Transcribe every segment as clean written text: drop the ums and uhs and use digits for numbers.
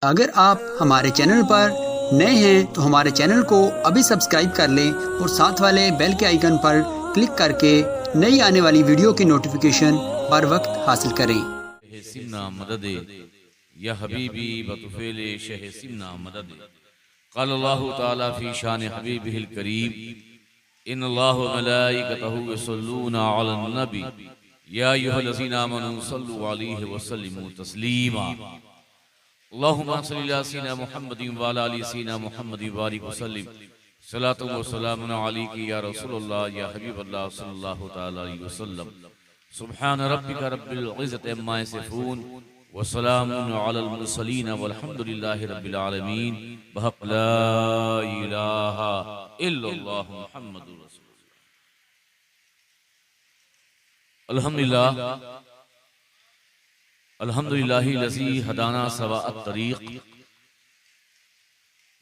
अगर आप हमारे चैनल पर नए हैं तो हमारे चैनल को अभी सब्सक्राइब कर लें और साथ वाले बेल के आइकन पर क्लिक करके नई आने वाली वीडियो की नोटिफिकेशन बर वक्त हासिल करें। सिमना मदद या हबीबी बतुफेल शह सिमना मदद क़ाल अल्लाहु ताला फ़ी शान हबीबिहिल करीम इन्नल्लाह व मलाइकतहु यसल्लूना अलन नबी या अय्युहल्लज़ीना आमनू सल्लु अलैहि व सल्लिमू तस्लीमा अल्लाहुम्मा सल्लि अला सय्यिदिना मुहम्मदिन व अला आलि सय्यिदिना मुहम्मदिन व बारिक व सल्लिम सलातु व सलामुन अलैका या रसूलल्लाह या हबीबल्लाह सल्लल्लाहु तआला अलैहि वसल्लम सुब्हान रब्बिका रब्बिल इज़्ज़ति अम्मा यसिफून व सलामुन अलल मुरसलीन वल्हम्दुलिल्लाहि रब्बिल आलमीन बहक़ ला इलाहा इल्लल्लाह मुहम्मदुर रसूलुल्लाह। अल्हम्दुलिल्लाह अल्हम्दुलिल्लाहि लज़ी हदाना सवाअत तरीक़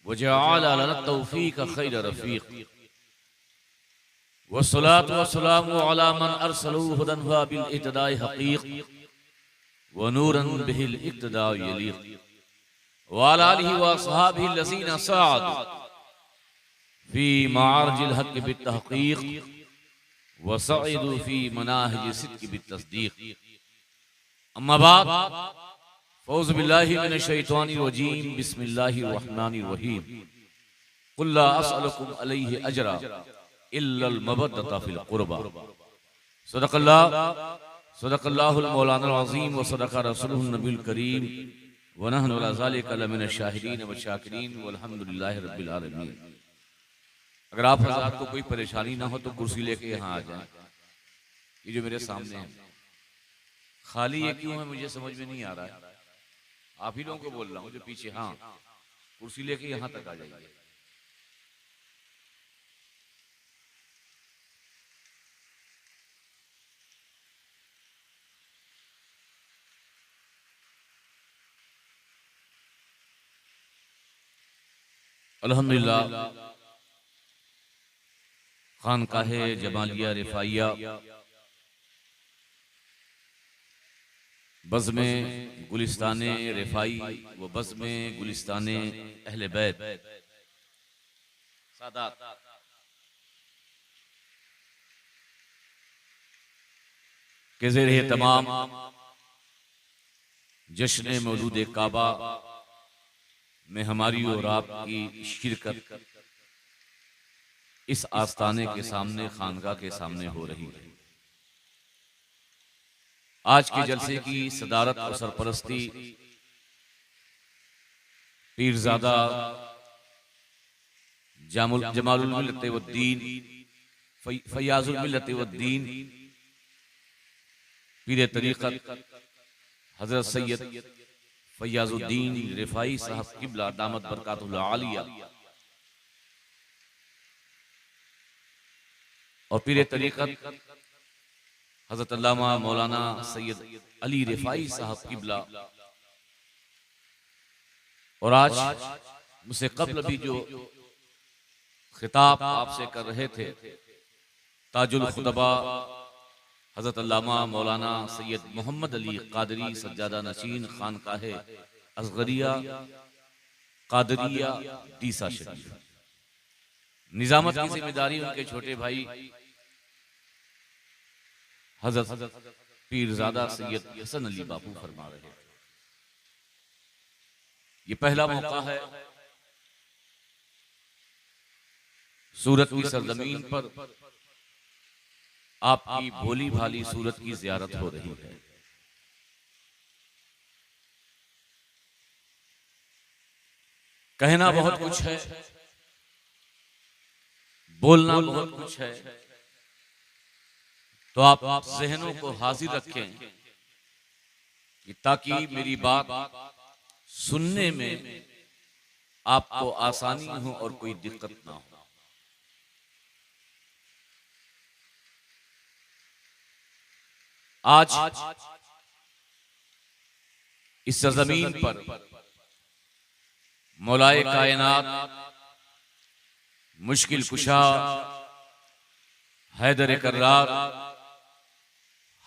व जअल लना तौफ़ीक़ खैर रफ़ीक़ वस्सलातु वस्सलामु अला मन अरसलहु हुदन व बिल इत्तिदाइ हक़ीक़ व नूरन बिहिल इक्तिदा यलीक़ व अला आलिहि व अस्हाबिहि लज़ीना सअदू फ़ी मआरिजिल हक़्क़ बित्तहक़ीक़ व सअदू फ़ी मनाहिज सिद्क़ बित्तस्दीक़। अम्मा बाद फ़ौज़ु बिल्लाहि मिनश शैतानिर रजीम बिस्मिल्लाहिर रहमानिर रहीम क़ुल ला असअलुकुम अलैहि अजरा इल्लल मवद्दता फ़िल क़ुरबा सदक़ल्लाहुल मौलानाल अज़ीम व सदक़ रसूलुहुन नबियुल करीम व नहनु अला ज़ालिका लमिनश शाहिदीन व शाकिरीन वल्हम्दुलिल्लाहि रब्बिल आलमीन। अगर आप हज़रात को कोई परेशानी ना हो तो कुर्सी लेके यहाँ आ जाएं। ये जो मेरे सामने है खाली ये क्यों है मुझे समझ में नहीं आ रहा है। आप ही लोगों को बोल रहा हूँ जो पीछे, हाँ कुर्सी लेके यहाँ तक आ जाइए। अल्हम्दुलिल्लाह खानकाहे जमालिया रिफाइया बज़्म गुलिस्ताने रिफाई व बज़्म गुलिस्ताने अहले बैत सादात के ज़ेरे तमाम जश्न मौलूद काबा में हमारी और आपकी शिरकत इस आस्ताने के सामने, खानका के सामने हो रही है। आज के जलसे की सदारत और सरपरस्ती पीरजादा जमालुल मिल्लत वद्दीन फयाजुल मिल्लत वद्दीन पीर तरीक़त हज़रत सैयद फयाजुद्दीन रिफाई साहब किबला दामत बरकातुल आलिया और पीर तरीक़त हज़रत अल्लामा मौलाना सैयद अली रिफाई साहब किबला, और आज मुझसे कब्ल भी जो खिताब आपसे कर रहे थे ताजुल खुतबा हज़रत अल्लामा मौलाना सैयद मोहम्मद अली क़ादरी सज्जादा नशीन खानकाहे असगरिया क़ादरिया डीसा शरीफ, निज़ामत की जिम्मेदारी उनके छोटे भाई हज़रत पीरज़ादा सैयद हसन अली बापू फरमा रहे थे। ये पहला मौका है सूरत की सरजमीन पर आपकी भोली भाली सूरत की ज़ियारत हो रही है। कहना बहुत कुछ है, बोलना बहुत कुछ है, तो आप ज़हनों को हाजिर रखें कि ताकि मेरी बात सुनने में आपको आसानी हो और कोई दिक्कत ना हो। आज इस ज़मीन पर मौलाए कायनात मुश्किल कुशा हैदर कर्रार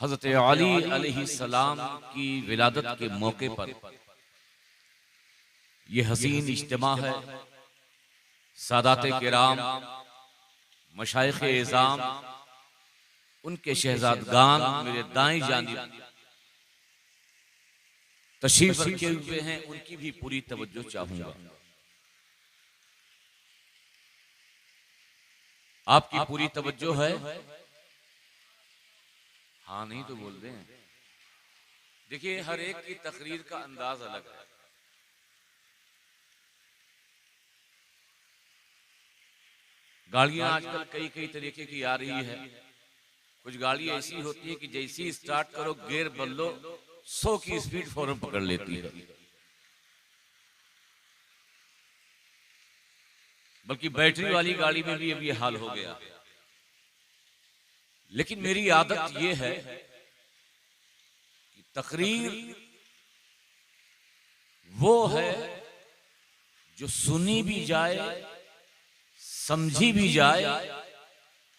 हज़रत अली अलैहिस्सलाम की विलादत के मौके पर ये हसीन इज्तिमा है। सादाते किराम, मशाइख एज़ाम, उनके शहजादगान मेरे दाएं जानिब तशरीफ रखे हुए हैं, उनकी भी पूरी तवज्जो चाहूंगा। आपकी पूरी तवज्जो है? हाँ नहीं तो बोल दें। देखिए, हर एक की तकरीर का अंदाज अलग है। गाड़ियां आजकल कई कई तरीके की आ रही है। कुछ गाड़ी ऐसी होती है कि जैसी स्टार्ट करो, गियर बदलो, 100 की स्पीड फौरन पकड़ लेती है। बल्कि बैटरी वाली गाड़ी में भी अब ये हाल हो गया। लेकिन मेरी आदत ये है कि तकरीर वो है जो सुनी भी जाए, समझी भी जाए,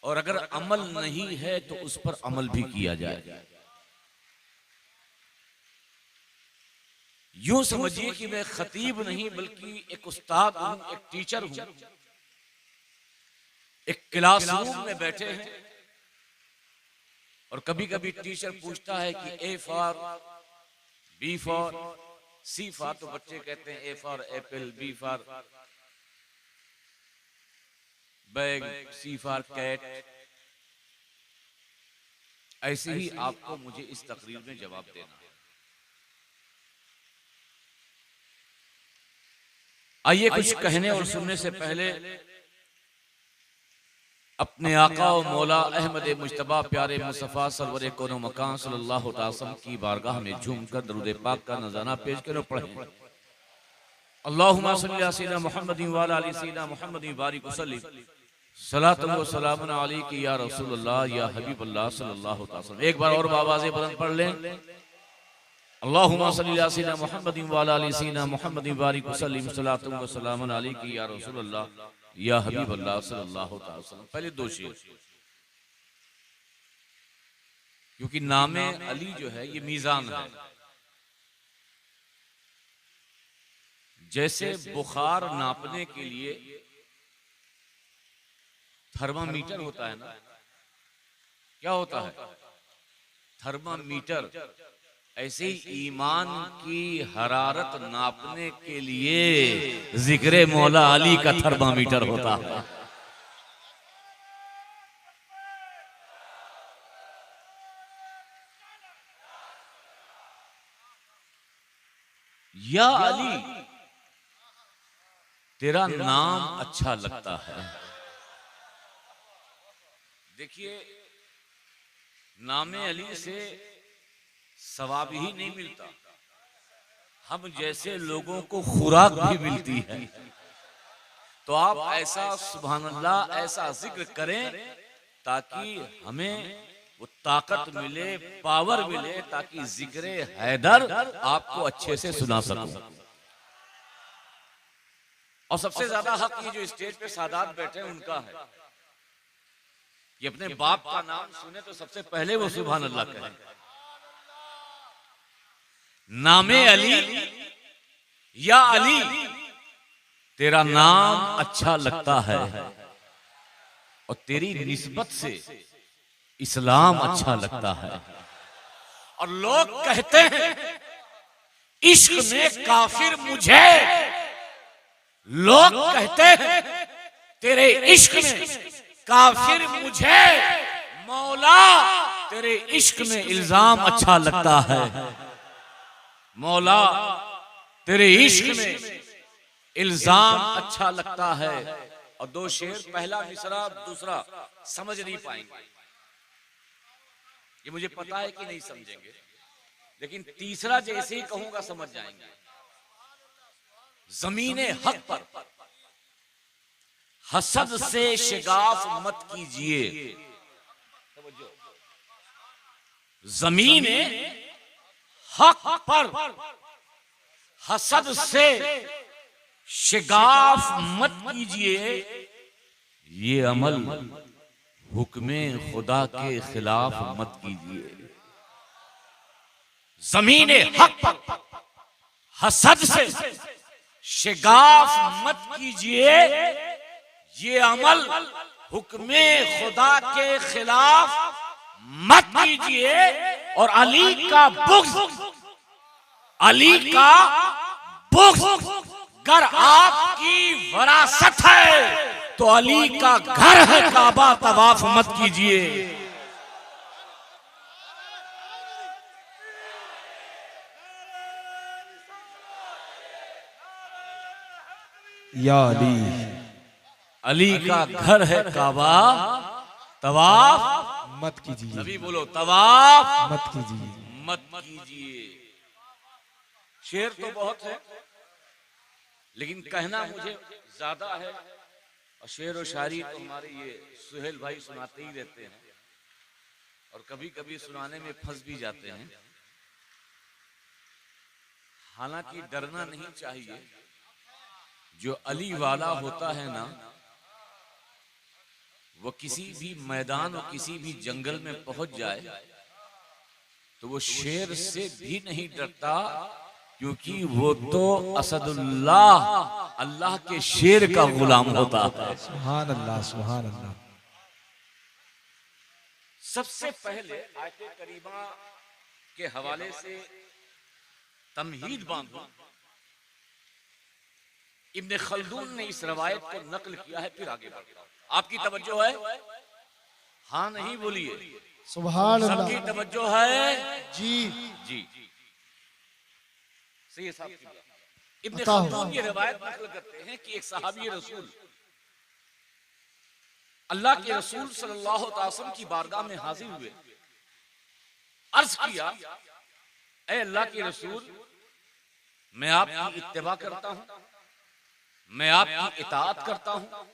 और अगर अमल नहीं है तो उस पर अमल भी किया जाए। यूं समझिए कि मैं खतीब नहीं बल्कि एक उस्ताद हूं, एक टीचर हूं। एक क्लासरूम में बैठे हैं और कभी कभी टीचर पूछता है कि A for, B for, C for, तो बच्चे कहते हैं A for apple, B for bag, C for cat. ऐसे ही आपको मुझे इस तकरीर में जवाब देना है। आइए कुछ कहने और सुनने से पहले अपने आका और मौला अहमद मुज्तबा प्यारे मुस्तफा सरवर कोनो मकान सल्लल्लाहु अलैहि वसल्लम की बारगाह में झूमकर दरूद पाक का नज़ारा पेश करो। पढ़ें अल्लाहुम्मा सल्ली अला सय्यिदिना मुहम्मदिन व अला आलि सय्यिदिना मुहम्मदिन बारिक वसल्लिम सलातु व सलामुन अलैका या रसूलल्लाह या हबीबल्लाह सल्लल्लाहु अलैहि वसल्लम। एक बार और आवाज़ें बुलंद पढ़ लें। अल्लाहुम्मा सल्ली अला सय्यिदिना मुहम्मदिन व अला आलि सय्यिदिना मुहम्मदिन बारिक वसल्लिम सलातु व सलामुन अलैका या रसूलल्लाह या हबीबल्लाह सल्लल्लाहु अलैहि वसल्लम। पहले दो शेर, क्योंकि नामे अली जो है ये मीज़ान है। जैसे बुखार नापने के लिए थर्मामीटर होता है ना, क्या होता है? थर्मामीटर। ऐसे ही ईमान की हरारत नापने के लिए जिक्र मौला अली का थर्मामीटर होता है। या अली तेरा नाम अच्छा लगता है। देखिए, नामे अली से सवाब ही नहीं मिलता, हम जैसे लोगों को खुराक भी मिलती है। तो आप ऐसा सुभान अल्लाह, ऐसा जिक्र करें ताकि हमें वो ताकत मिले, पावर मिले, ताकि जिक्र हैदर आपको अच्छे से सुना सकूं। और सबसे ज्यादा हक ये जो स्टेज पे सादात बैठे हैं उनका है कि अपने बाप का नाम सुने तो सबसे पहले वो सुभान अल्लाह कहें। नामे अली, या अली तेरा नाम अच्छा लगता है और तेरी निस्बत से इस्लाम अच्छा लगता है। और लोग कहते हैं इश्क में काफिर मुझे, लोग कहते हैं तेरे इश्क में काफिर मुझे, मौला तेरे इश्क में इल्जाम अच्छा लगता है। मौला तेरे इश्क में इल्जाम अच्छा लगता है। और दो शेर, पहला मिसरा दूसरा समझ नहीं पाएंगे, ये मुझे पता है कि नहीं समझेंगे, लेकिन तीसरा जैसे ही कहूंगा समझ जाएंगे। ज़मीने हक पर हसद से शिगाफ मत कीजिए। ज़मीने हक पर हसद से शिगाफ मत कीजिए, ये अमल हुक्मे खुदा के खिलाफ मत कीजिए। ज़मीने हक पर हसद से शिगाफ मत कीजिए, ये अमल हुक्मे खुदा के खिलाफ मत कीजिए। और अली का बुग़्ज़ अगर आपकी वरासत है तो अली का घर है काबा, तवाफ मत कीजिए। या अली का घर है काबा, तवाफ मत कीजिए, नबी बोलो तवाफ मत कीजिए, मत कीजिए। शेर तो बहुत है लेकिन कहना मुझे ज्यादा है, और शेर और शायरी तो हमारे ये सुहेल भाई सुनाते ही रहते हैं और कभी कभी सुनाने में फंस भी जाते हैं। हालांकि डरना नहीं चाहिए, जो अली वाला होता है ना, वो किसी भी मैदान और किसी भी जंगल में पहुंच जाए तो वो शेर से भी नहीं डरता, क्योंकि वो तो असदुल्लाह अल्लाह के शेर का गुलाम होता है। सुभान अल्लाह, सुभान अल्लाह। सबसे पहले आयत करीमा के हवाले से तमहीद बांधूं। इब्ने खल्दून ने इस रवायत को नकल किया है, फिर आगे बढ़ता हूं। आपकी तवज्जो है? हाँ नहीं बोलिए। सुभान अल्लाह। सबकी तवज्जो है? जी जी सही साहब की बात। इब्ने खल्दून ये रवायत नकल करते हैं कि एक सहाबी रसूल अल्लाह के रसूल सल्लल्लाहु अलैहि वसल्लम की बारगाह में हाजिर हुए, अर्ज किया, ऐ अल्लाह के रसूल, मैं आपकी इत्तिबा करता हूं, मैं आपकी इताअत करता हूं,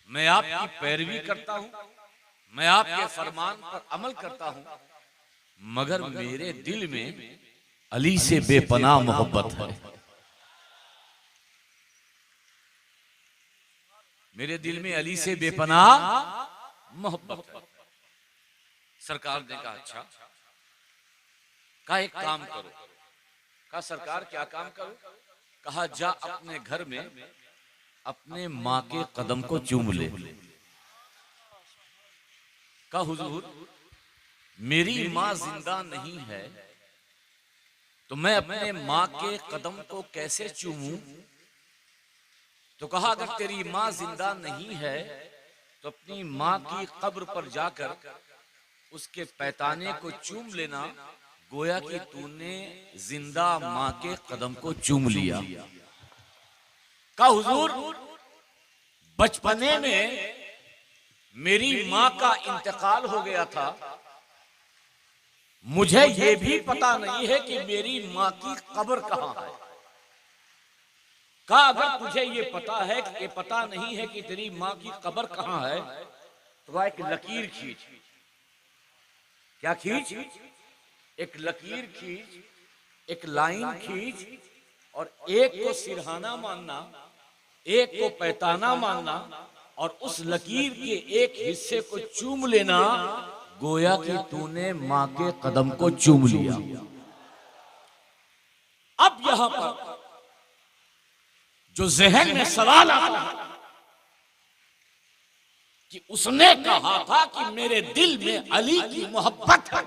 मैं आपकी पैरवी करता हूं, मैं आपके फरमान पर अमल करता हूं, मगर मेरे दिल में अली से बेपनाह मोहब्बत है। मेरे दिल में अली से बेपनाह मोहब्बत है। सरकार ने कहा अच्छा, कहा एक काम करो। कहा सरकार क्या काम करो? कहा जा अपने घर में अपने माँ के कदम को चूम ले। कहा हुजूर मेरी माँ जिंदा नहीं है तो मैं अपने माँ के कदम को कैसे चूमूं? तो कहा अगर तेरी माँ जिंदा नहीं है तो अपनी माँ की कब्र पर जाकर उसके पैताने को चूम लेना, गोया कि तूने जिंदा माँ के कदम को चूम लिया। कहा हुजूर बचपने में मेरी माँ का इंतकाल हो गया था, मुझे ये भी पता नहीं है कि मेरी माँ की कब्र कहाँ है। कहा अगर तुझे ये पता है कि ये पता नहीं है कि तेरी माँ की कब्र कहाँ है तो वह एक लकीर खींच। क्या खींच? एक लकीर खींच, एक लाइन खींच, और एक को सिरहाना मानना, एक को पैताना मानना, और उस लकीर के एक हिस्से को चूम लेना, गोया कि तूने माँ के कदम को चूम लिया। अब यहां पर जो जहन में सवाल आता है कि उसने कहा था कि मेरे दिल में अली की मोहब्बत है,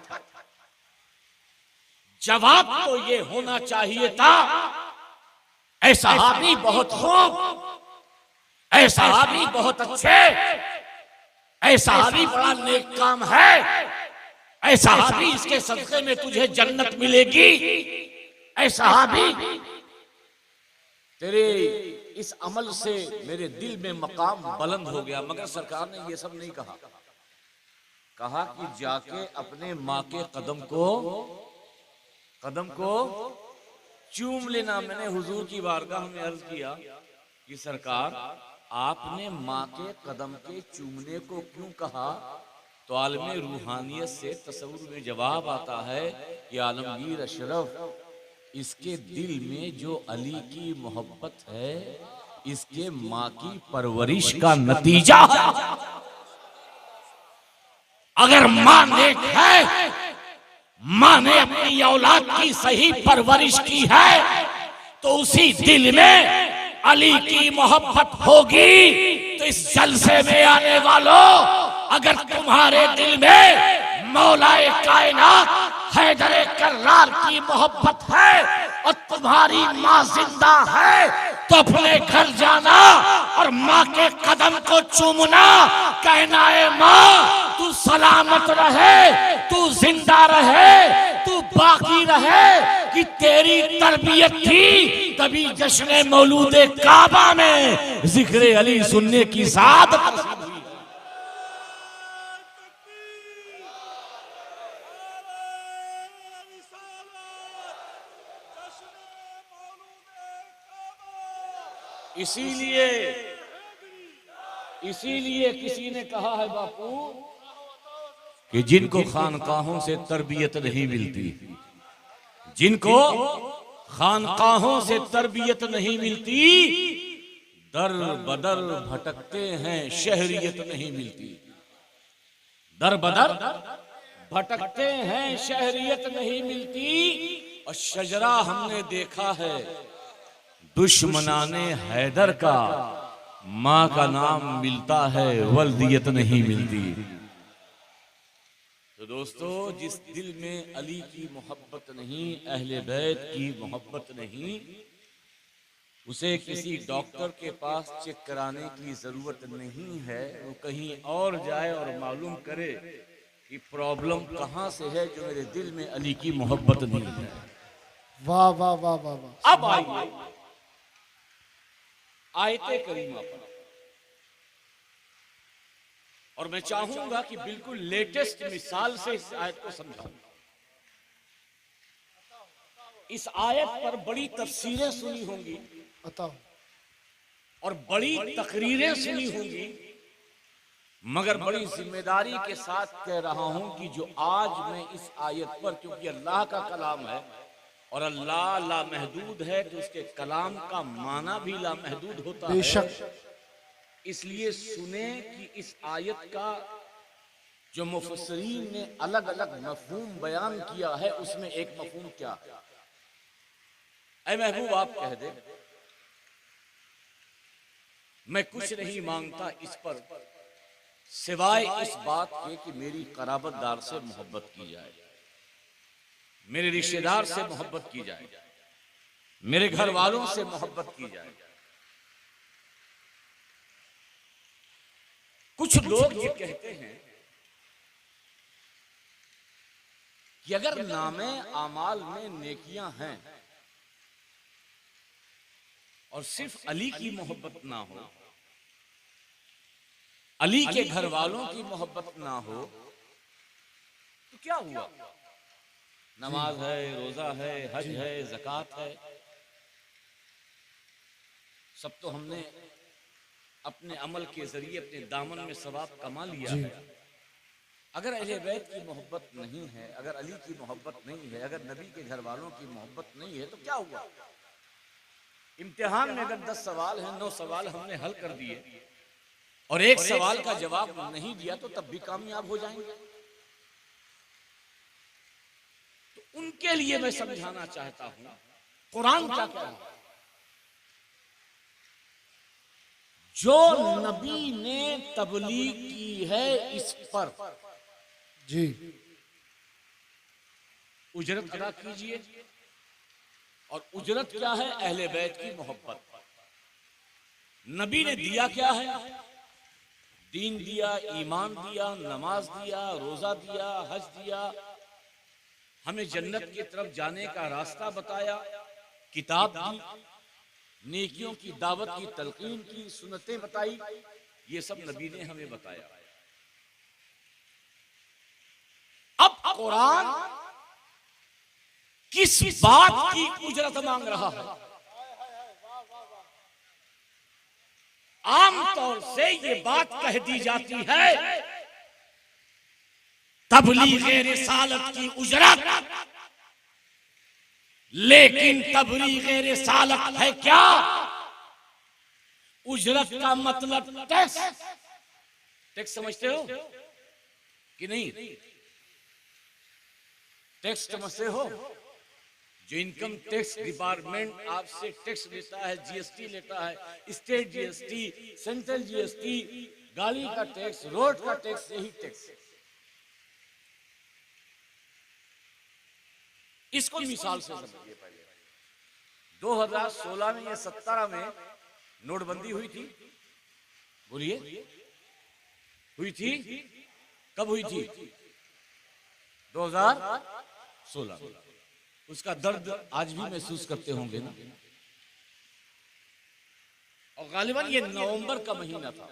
जवाब तो ये होना चाहिए था ऐ सहाबी बहुत खूब, ऐ सहाबी बहुत अच्छे, ऐ सहाबी बड़ा नेक काम है, ऐ सहाबी इसके सदक़े में तुझे जन्नत मिलेगी, ऐ सहाबी तेरे इस अमल से मेरे दिल में मकाम बुलंद हो गया। मगर सरकार ने ये सब नहीं कहा। कहा कि जाके अपने माँ के कदम को चूम लेना। मैंने हुजूर की बारगाह में अर्ज किया कि सरकार आपने माँ के कदम के चूमने को क्यों कहा? तो आलम रूहानियत से तसव्वुर में जवाब आता है कि आलमगीर अशरफ इसके दिल में जो अली की मोहब्बत है, इसके माँ की परवरिश का नतीजा है। अगर माँ नेक है, माँ ने अपनी औलाद की सही परवरिश की है, तो उसी दिल में अली की मोहब्बत होगी तो इस जलसे में आने वालों, अगर तुम्हारे दिल में मौलाए कायनात हैदर कर्रार की मोहब्बत है और तुम्हारी माँ जिंदा है तो अपने घर जाना और माँ के कदम को चूमना, कहना है माँ तू सलामत रहे, तू जिंदा रहे, तू बाकी रहे, कि तेरी तरबियत थी तभी जश्न मौलूद काबा में जिक्र अली सुनने की सादत नसीब हुई। इसीलिए किसी ने कहा है बापू कि जिनको खानकाहों से तरबियत नहीं मिलती, जिनको खानकाहों से तरबियत नहीं मिलती, दर बदर भटकते हैं, शहरियत नहीं मिलती। दर बदर भटकते हैं, शहरियत नहीं मिलती। और शजरा हमने देखा है दुश्मनाने हैदर का, माँ का नाम मिलता है, वल्दियत नहीं मिलती। तो दोस्तों, जिस दिल में अली की मोहब्बत नहीं, अहले बैत की मोहब्बत नहीं, उसे किसी डॉक्टर के पास चेक कराने की जरूरत नहीं है। वो कहीं और जाए और मालूम करे कि प्रॉब्लम कहाँ से है, जो मेरे दिल में अली की मोहब्बत नहीं है। वाह वाह वाह वाह वाह। अब आइए आयते करीमा पर, और मैं चाहूंगा कि बिल्कुल लेटेस्ट मिसाल से इस आयत को समझाऊं। इस आयत पर बड़ी तफसीरें सुनी होंगी और बड़ी तकरीरें सुनी होंगी, मगर बड़ी जिम्मेदारी के साथ कह रहा हूं कि जो आज मैं इस आयत पर, क्योंकि अल्लाह का कलाम है और अल्लाह लामहदूद है, तो उसके कलाम का माना भी लामहदूद होता है। बेशक, इसलिए सुने कि इस आयत का जो मुफस्सिरीन ने अलग अलग मफहूम बयान किया है, उसमें एक मफहूम क्या है। ऐ महबूब, आप कह दे मैं कुछ नहीं मांगता इस पर सिवाय इस बात के कि मेरी कराबतदार से मोहब्बत की जाए, मेरे रिश्तेदार से मोहब्बत की जाए, मेरे घर वालों से मोहब्बत की जाए। कुछ लोग ये कहते हैं कि अगर नामे आमाल में नेकियां हैं और सिर्फ अली की मोहब्बत ना हो, अली के घर वालों की मोहब्बत ना हो, तो क्या हुआ? नमाज है, रोजा है, हज है, ज़कात है, सब तो हमने अपने अमल के जरिए अपने दामन में सवाब कमा लिया है। अगर अहले बैत की मोहब्बत नहीं है, अगर अली की मोहब्बत नहीं है, अगर नबी के घर वालों की मोहब्बत नहीं है, तो क्या हुआ? इम्तिहान में अगर 10 सवाल हैं, 9 सवाल हमने हल कर दिए और एक सवाल का जवाब नहीं दिया, तो तब भी कामयाब हो जाएंगे। तो उनके लिए मैं समझाना चाहता हूं कुरान क्या कह रहा है। जो नबी ने तबलीग की है इस पर जी उजरत अदा कीजिए। और उजरत क्या है? अहले बैत की मोहब्बत। नबी ने दिया क्या है? दीन दिया, ईमान दिया, नमाज दिया, रोजा दिया, हज दिया, हमें जन्नत की तरफ जाने का रास्ता बताया, किताब दी, नेकियों की दावत की तलकीन की, सुन्नतें बताई, ये सब नबी ने हमें बताया। अब कुरान किस बात की उजरत मांग रहा है? आमतौर से ये बात कह दी जाती है तबलीग रिसालत की उजरत, लेकिन तबलीग रिसालत है क्या? उजरत का मतलब टैक्स। टैक्स समझते हो कि नहीं? टैक्स समझते हो? जो इनकम टैक्स डिपार्टमेंट आपसे टैक्स लेता है, जीएसटी लेता है, स्टेट जीएसटी, सेंट्रल जीएसटी, गाड़ी का टैक्स, रोड का टैक्स, यही टैक्स। इसको मिसाल से समझिए। पहले 2016 में या 17 में नोटबंदी हुई थी, बोलिए हुई थी, कब हुई थी? 2016। उसका दर्द आज भी महसूस करते होंगे ना। और गालिबन ये नवंबर का महीना था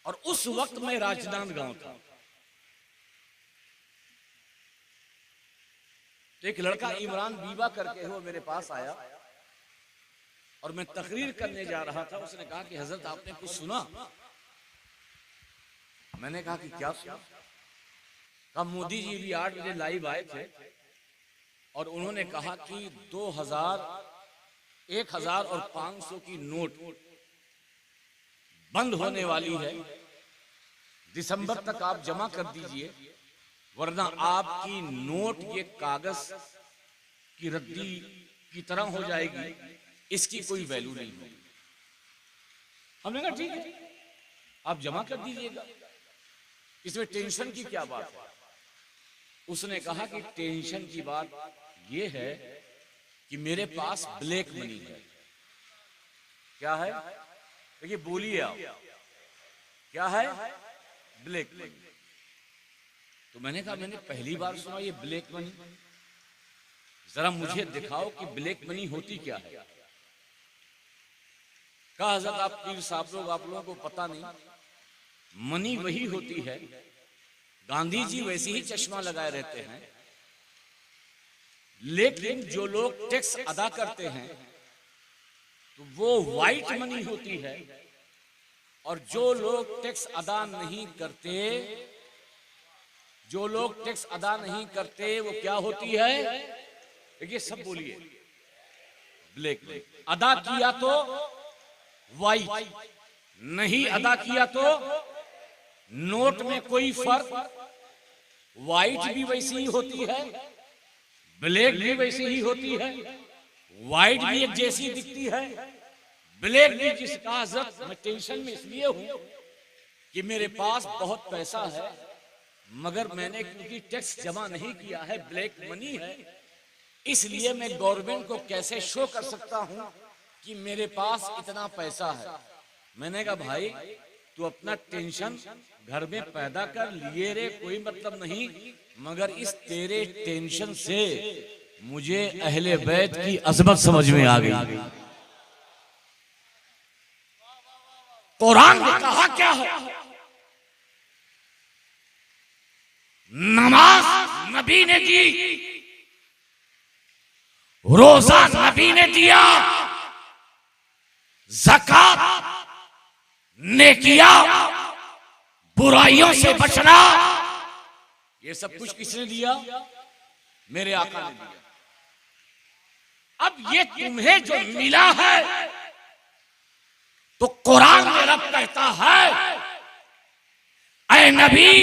और उस वक्त मैं राजनांदगांव था। तो एक लड़का इमरान बीबा करके है, वो मेरे पास आया और मैं तकरीर करने जा रहा था। उसने कहा कि हजरत आपने कुछ सुना? मैंने कहा कि क्या सुना? कहा मोदी जी भी 8 बजे लाइव आए थे और उन्होंने कहा कि 2000, 1000 और 500 की नोट बंद होने वाली है, दिसंबर तक आप जमा कर दीजिए वरना आपकी नोट ये कागज की रद्दी की तरह हो जाएगी, इसकी कोई वैल्यू नहीं होगी। हमने कहा ठीक है, आप जमा कर दीजिएगा, इसमें टेंशन की क्या बात है? उसने कहा कि टेंशन की बात यह है कि मेरे पास ब्लैक मनी है। क्या है? देखिए बोलिए आप, क्या है? Black money. तो मैंने कहा मैंने पहली बार सुना ये ब्लैक मनी, जरा मुझे दिखाओ कि ब्लैक मनी होती क्या है। कहा हज़रत आप पीर साहब लोग, आप लोगों को पता नहीं, मनी वही होती है, गांधी जी वैसे ही चश्मा लगाए रहते हैं, लेकिन जो लोग टैक्स अदा करते हैं तो वो व्हाइट मनी होती है, और जो लोग टैक्स अदा नहीं करते, जो लोग टैक्स अदा नहीं करते वो क्या होती है? देखिए सब बोलिए, ब्लैक। अदा किया तो व्हाइट, नहीं अदा किया तो नोट में कोई फर्क, व्हाइट भी वैसी ही होती है, ब्लैक भी वैसी ही होती है, व्हाइट भी एक जैसी दिखती है, ब्लैक भी। जिसका हज़रत मैं टेंशन में इसलिए हूं कि मेरे पास बहुत पैसा है मगर मैंने क्योंकि टैक्स जमा नहीं किया है, ब्लैक मनी है, इसलिए मैं गवर्नमेंट को कैसे शो कर सकता हूं कि मेरे पास इतना पैसा है। मैंने कहा भाई तू अपना टेंशन घर में पैदा कर लिए रे, कोई मतलब नहीं, मगर इस तेरे टेंशन से मुझे अहले बैत की अजमत समझ में आ गई। कुरान ने कहा क्या है? नमाज नबी ने दी, रोजा नबी ने दिया, ज़कात नेकिया, बुराइयों से बचना, ये सब कुछ किसने दिया? मेरे आका ने दिया। अब ये तुम्हें जो मिला है तो कुरान में रब कहता है ऐ नबी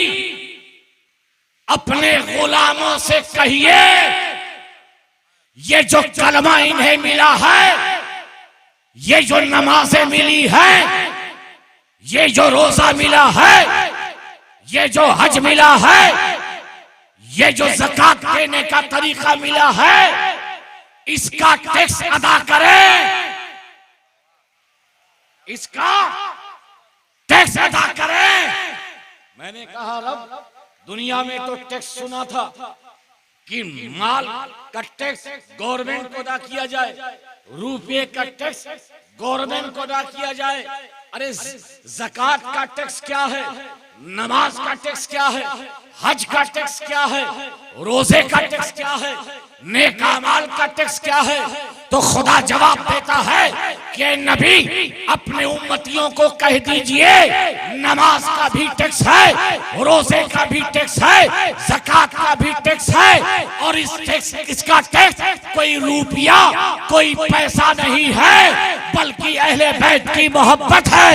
अपने गुलामों से कहिए ये जो कलमा इन्हें मिला है, ये जो नमाजें मिली है, ये जो रोजा मिला है, ये जो हज मिला है, ये जो ज़कात देने का तरीका मिला है, इसका टैक्स अदा करें, इसका टैक्स अदा करें। मैंने कहा रब दुनिया में तो टैक्स सुना था कि माल का टैक्स गवर्नमेंट को अदा किया जाए, रुपये का टैक्स गवर्नमेंट को अदा किया जाए। अरे ज़कात का टैक्स क्या है, नमाज का टैक्स क्या है, हज का टैक्स क्या है, रोजे का टैक्स क्या है, नेक अमाल का टैक्स क्या है? तो खुदा जवाब देता है कि नबी अपने उम्मतियों को कह दीजिए नमाज का भी टैक्स है, रोजे का भी टैक्स है, ज़कात का भी टैक्स है, और इस टैक्स, इसका टैक्स कोई रुपया, कोई पैसा नहीं है, बल्कि की अहले बैत की मोहब्बत है,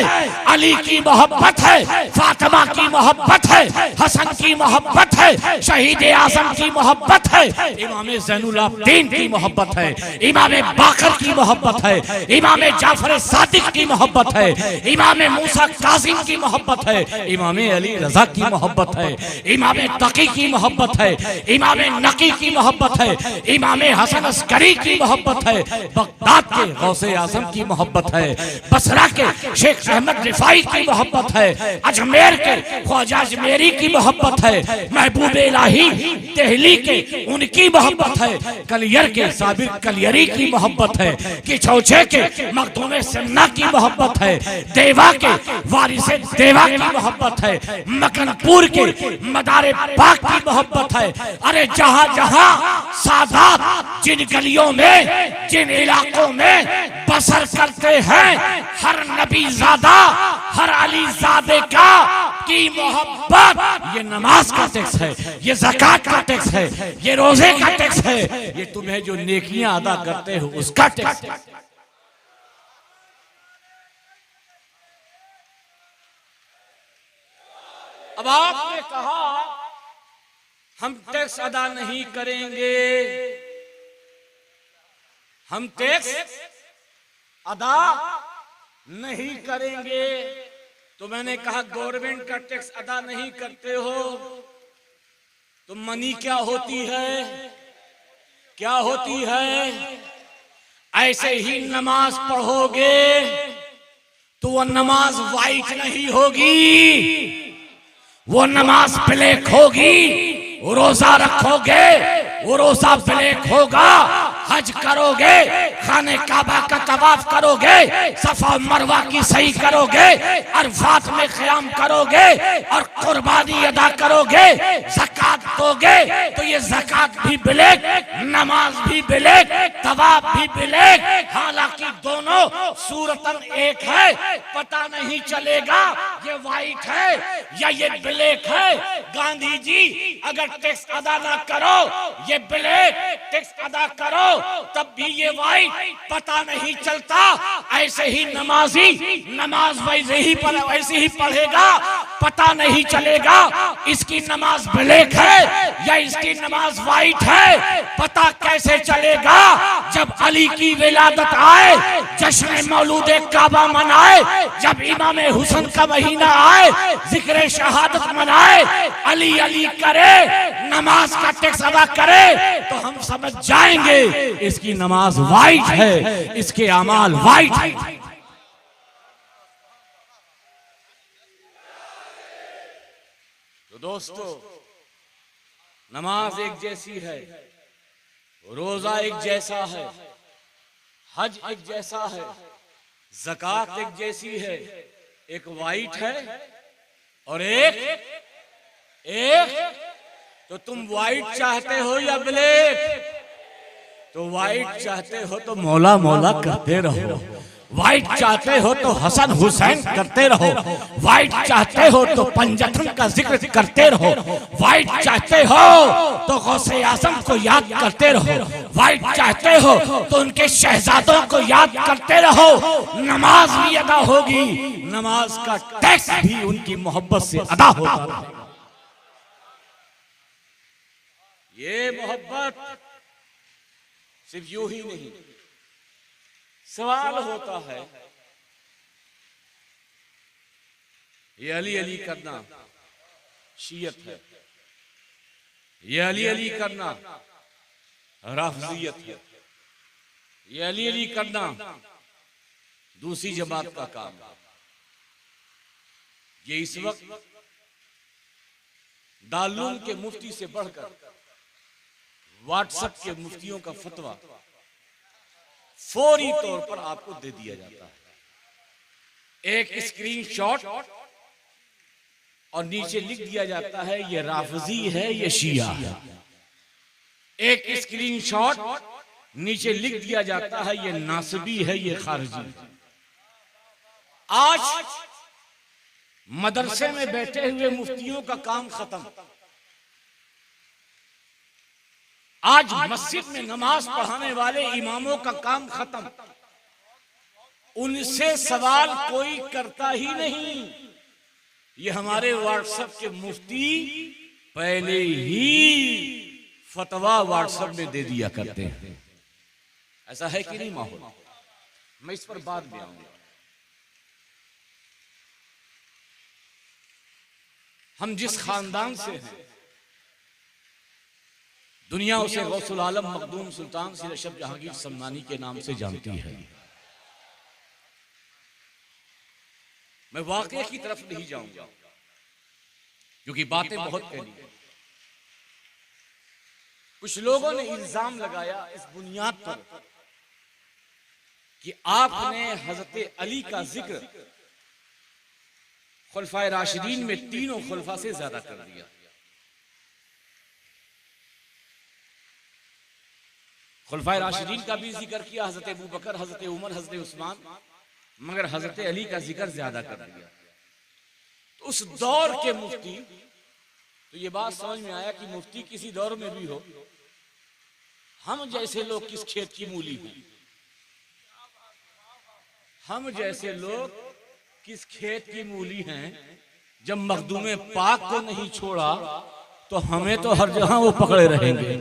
अली की मोहब्बत है, फातिमा की मोहब्बत है, हसन की मोहब्बत है, शहीद आजम की मोहब्बत है, इमाम ज़ैनुल आबिदीन की मोहब्बत है, इमाम बाकर की मोहब्बत है, इमाम जाफर सादिक की मोहब्बत है, इमाम मूसा कासिम की मोहब्बत है, इमाम अली रजा की मोहब्बत है, इमाम तकी की मोहब्बत है, इमाम नकी की मोहब्बत है, इमाम हसन अस्करी की मोहब्बत है, बगदाद के गौसे आजम की मोहब्बत है, बसरा के शेख अहमद रिफाई की मोहब्बत है, अजमेर के ख्वाजा अजमेरी की मोहब्बत है, महबूब इलाही दिल्ली के उनकी मोहब्बत है, कलियर के साबिर कलियरी की मोहब्बत है, कि छौछे के मखदूम सिन्ना की मोहब्बत है, देवा के वारिसे देवा की मोहब्बत है, मकनपुर के मदारे पाक की मोहब्बत है। अरे जहां जहां सादात जिन गलियों में जिन इलाकों में बसर करते हैं, हर नबी ज़ादा हर अली ज़ादे का की मोहब्बत, ये नमाज का टैक्स है, ये ज़कात का टैक्स है, ये रोजे का टैक्स है, ये तुम्हें जो नेकियां अदा करते हो उसका टैक्स है। अब आपने कहा हम टैक्स अदा नहीं करेंगे, हम टैक्स अदा नहीं करेंगे, तो मैंने कहा गवर्नमेंट का टैक्स अदा नहीं करते हो तो मनी क्या होती है, क्या होती है? ऐसे ही नमाज पढ़ोगे तो वो नमाज वाइट नहीं होगी, वो नमाज ब्लैक होगी। रोजा रखोगे वो रोजा ब्लैक होगा। हज करोगे, खाने काबा का तवाफ करोगे, सफा मरवा की सही करोगे, अरफात में क़याम करोगे और कुर्बानी अदा करोगे, ज़कात दोगे तो ये ज़कात भी ब्लैक, नमाज भी ब्लैक, तवाफ भी ब्लैक। हालांकि दोनों सूरतन एक है, पता नहीं चलेगा ये वाइट है या ये ब्लैक है। गांधी जी अगर टैक्स अदा ना करो ये ब्लैक, टैक्स अदा करो तब भी ये वाइट, पता नहीं चलता। ऐसे ही नमाजी नमाज वैसे ही पढ़ेगा, पता नहीं चलेगा इसकी नमाज ब्लैक है या इसकी नमाज वाइट है। पता कैसे चलेगा? जब अली की विलादत आए, जश्न मौलूद काबा मनाए, जब इमाम हुसैन का महीना आए, जिक्र शहादत मनाए, अली अली करे, नमाज का टैक्स अदा करे, तो हम समझ जाएंगे इसकी नमाज वाइट है, इसके अमाल वाइट है। तो दोस्तों, नमाज एक जैसी है, रोजा एक जैसा है, हज एक जैसा है, ज़कात एक जैसी है। एक वाइट है और एक तो तुम वाइट चाहते हो या ब्लैक? तो वाइट चाहते हो तो मौला मौला करते रहो, वाइट चाहते हो तो हसन हुसैन करते रहो, वाइट चाहते हो तो पंजतन का जिक्र करते रहो, वाइट चाहते हो तो गौसे आजम को याद करते रहो, वाइट चाहते हो तो उनके शहजादों को याद करते रहो। नमाज भी अदा होगी, नमाज का टैक्स भी उनकी मोहब्बत से अदा होगा। ये मोहब्बत सिर्फ यूं ही नहीं, सवाल होता है ये अली अली करना शियत है, ये अली अली करना राफजियत है, ये अली अली करना दूसरी जमात का काम है। ये इस वक्त दारूल के मुफ्ती से बढ़कर व्हाट्सएप के मुफ्तियों का फतवा फौरी तौर पर आपको दे दिया जाता है। एक स्क्रीनशॉट और नीचे लिख दिया जाता है ये राफजी है, ये शिया है। एक स्क्रीनशॉट नीचे लिख दिया जाता है ये नासबी है, ये खारजी। आज मदरसे में बैठे हुए मुफ्तियों का काम खत्म। आज मस्जिद में नमाज पढ़ाने वाले इमामों का काम खत्म। उनसे सवाल कोई करता ही नहीं। ये हमारे व्हाट्सएप के मुफ्ती पहले ही फतवा व्हाट्सएप में दे दिया करते हैं। ऐसा है कि नहीं माहौल? मैं इस पर बाद में आऊंगा। हम जिस खानदान से हैं, दुनिया उसे गौसुल आलम मखदूम सुल्तान सीर अशरफ जहांगीर सम्मानी के नाम से जानती है। मैं वाकये की तरफ नहीं जाऊंगा क्योंकि बातें बहुत कहनी है। कुछ लोगों ने इल्जाम लगाया इस बुनियाद पर कि आपने हजरत अली का जिक्र खुलफाए राशिदीन में तीनों खुलफा से ज्यादा कर दिया। खुलफाए राशिदीन का भी जिक्र किया, हजरत अबू बकर, हजरत उमर, हजरत उस्मान, मगर हजरत अली का जिक्र ज्यादा कर दिया। तो उस दौर के मुफ्ती, तो ये बात समझ में आया कि मुफ्ती किसी दौर में भी हो, हम जैसे लोग किस खेत की मूली हैं, हम जैसे लोग किस खेत की मूली हैं। जब मखदूम पाक को नहीं छोड़ा तो हमें तो हर जगह वो पकड़े रहेंगे।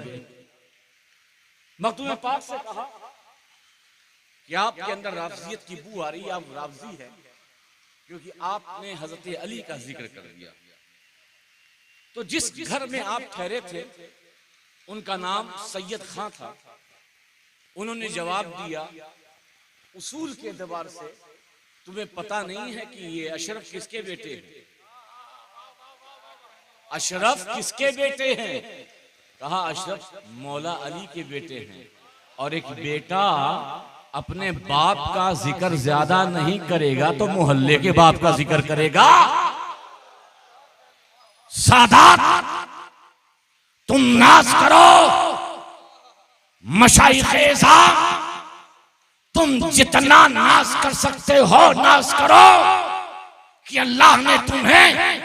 मखदूम पाक से कहा कि आपके अंदर राफजियत की बू आ रही है, आप राफजी है क्योंकि आपने हजरत अली का जिक्र कर दिया। तो जिस घर में आप ठहरे थे उनका नाम सैयद खां था। उन्होंने जवाब दिया, उसूल के एतबार से तुम्हें पता नहीं है कि ये अशरफ किसके बेटे हैं? अशरफ किसके बेटे हैं? कहा अशरफ मौला अली के बेटे हैं। और एक बेटा अपने बाप का जिक्र ज्यादा नहीं करेगा तो मोहल्ले के बाप का जिक्र करेगा। सादात तुम नाज करो, मशाइख-ए-इज़ा तुम जितना नाज कर सकते हो नाज करो कि अल्लाह ने तुम्हें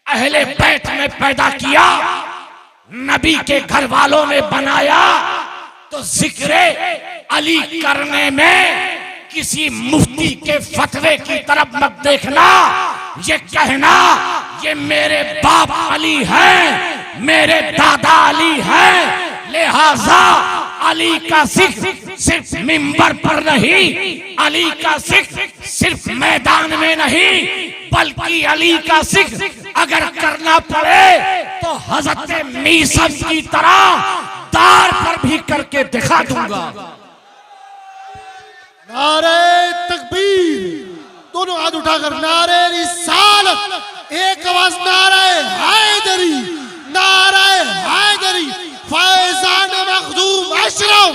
अहले बैत में पैदा किया, नबी के घर वालों में बनाया। तो जिक्र अली करने में किसी मुफ्ती के फतवे की तरफ मत देखना। ये कहना ये मेरे बाप अली है, मेरे दादा अली है, लिहाजा अली का जिक्र सिर्फ मिंबर पर नहीं, अली का जिक्र सिर्फ मैदान में नहीं, बल्कि अली का जिक्र अगर करना पड़े तो हजरत मीसम की तरह दार पर भी करके दिखा दूंगा। नारे तकबीर, दोनों हाथ उठाकर नारे रिसालत, एक आवाज नारे हैदरी, नारे हैदरी, फैजान मखदूम अशरफ।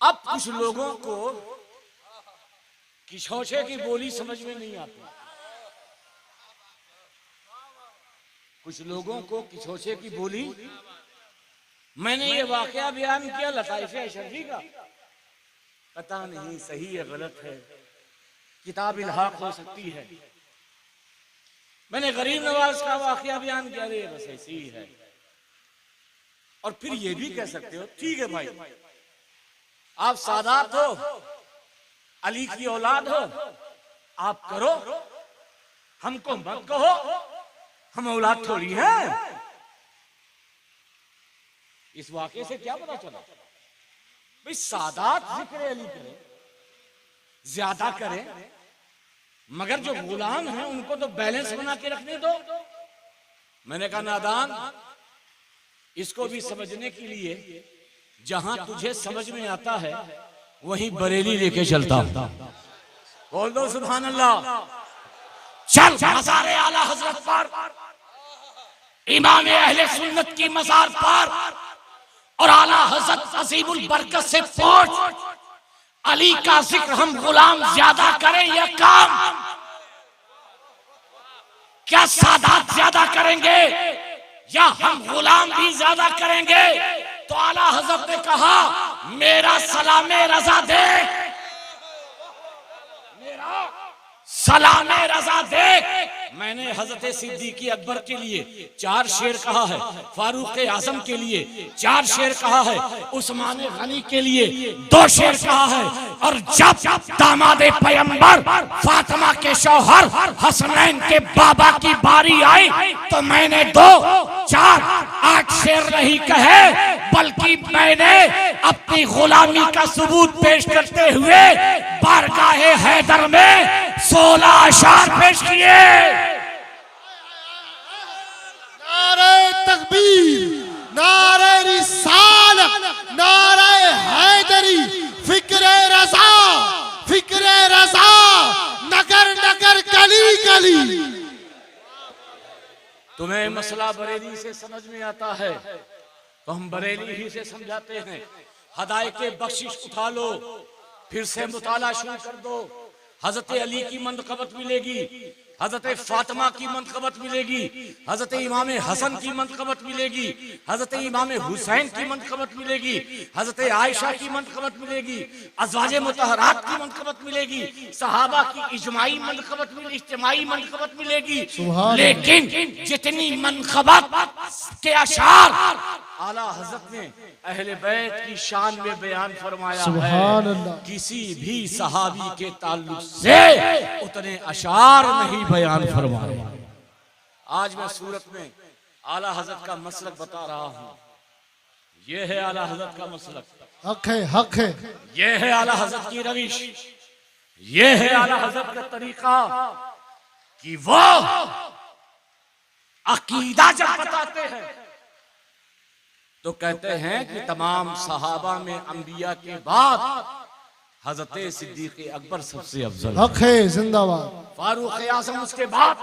अब कुछ लोगों को किशोशे की बोली समझ में नहीं आती। कुछ लोगों को किशोशे की बोली, मैंने ये वाकया बयान किया लताइफ अशरफी का, पता नहीं सही है गलत है, किताब इल्हाक हो सकती है। मैंने गरीब नवाज का वाकया बयान किया, रे बस ऐसी ही है। और फिर ये भी कह सकते हो ठीक है भाई, आप सादात हो, अली की औलाद हो, आप करो, हमको मत कहो, हम औलाद थोड़ी है। इस वाकये से क्या पता चला? भाई सादात जिक्र अली करें, ज्यादा करें, मगर जो गुलाम हैं उनको तो बैलेंस बना के रखने दो। मैंने कहा नादान, इसको भी समझने के लिए जहां तुझे समझ में आता है वहीं बरेली लेके चलता हूं। बोल दो सुभान अल्लाह। चल मज़ार आला हजरत पर, इमाम अहले सुन्नत की मज़ार पर, और आला हजरत अजीमुल बरकत से पूछ, अली का जिक्र हम गुलाम ज्यादा करें या काम? क्या सादात ज्यादा करेंगे या हम गुलाम भी ज्यादा करेंगे? तो आला हजरत ने कहा, मेरा सलामे रजा देख, मेरा सलामे रजा देख, मैंने हजरत सिद्दीकी अकबर के लिए 4 शेर कहा है, फारूक आजम के लिए 4 शेर कहा है, उस्मान गनी के लिए 2 शेर कहा है, और जब दामाद पैगंबर फातिमा के शौहर हसनैन के बाबा की बारी आई तो मैंने 2, 4, 8 शेर नहीं कहे, बल्कि मैंने अपनी गुलामी का सबूत पेश करते हुए बारगाहे हैदर में 16 अशार पेश किए। नारे तकबीर, नारे रिसालत, नारे हैदरी, फिक्रे रज़ा, फिक्रे रज़ा, नगर नगर गली गली। तुम्हें मसला बरेली से समझ में आता है तो हम बरेली ही से समझाते हैं। हदायके बख्शिश उठा लो, फिर से मुताला शुरू कर दो। हजरत अली की मनक़बत मिलेगी, हजरत फातिमा की मनक़बत मिलेगी, हजरत इमाम हसन की मनक़बत मिलेगी, हजरत इमाम हुसैन की मनक़बत मिलेगी, हजरत आयशा की मनक़बत मिलेगी, अज़वाजे मुतहरात की मनक़बत मिलेगी, सहाबा की इजमाई मनक़बत मिलेगी, इज्तिमाई मनक़बत मिलेगी। लेकिन जितनी मनक़बत के अशार आला हजरत ने अहले बैत की शान में बयान फरमाया है, किसी भी सहाबी के ताल्लुक से उतने अशार नहीं बयान फरमाए। आज मैं सूरत में आला हजरत का मसलक बता रहा हूँ। ये है आला हजरत का मसलक, हक है, हक है। ये है आला हजरत की रविश, ये है आला हजरत का तरीका कि वो अकीदा जब बताते हैं तो कहते हैं कि तमाम सहाबा में अंबिया के बाद हजरत सिद्दीक अकबर सबसे अफजल, हक है, जिंदाबाद। फारूक आजम उसके बाद,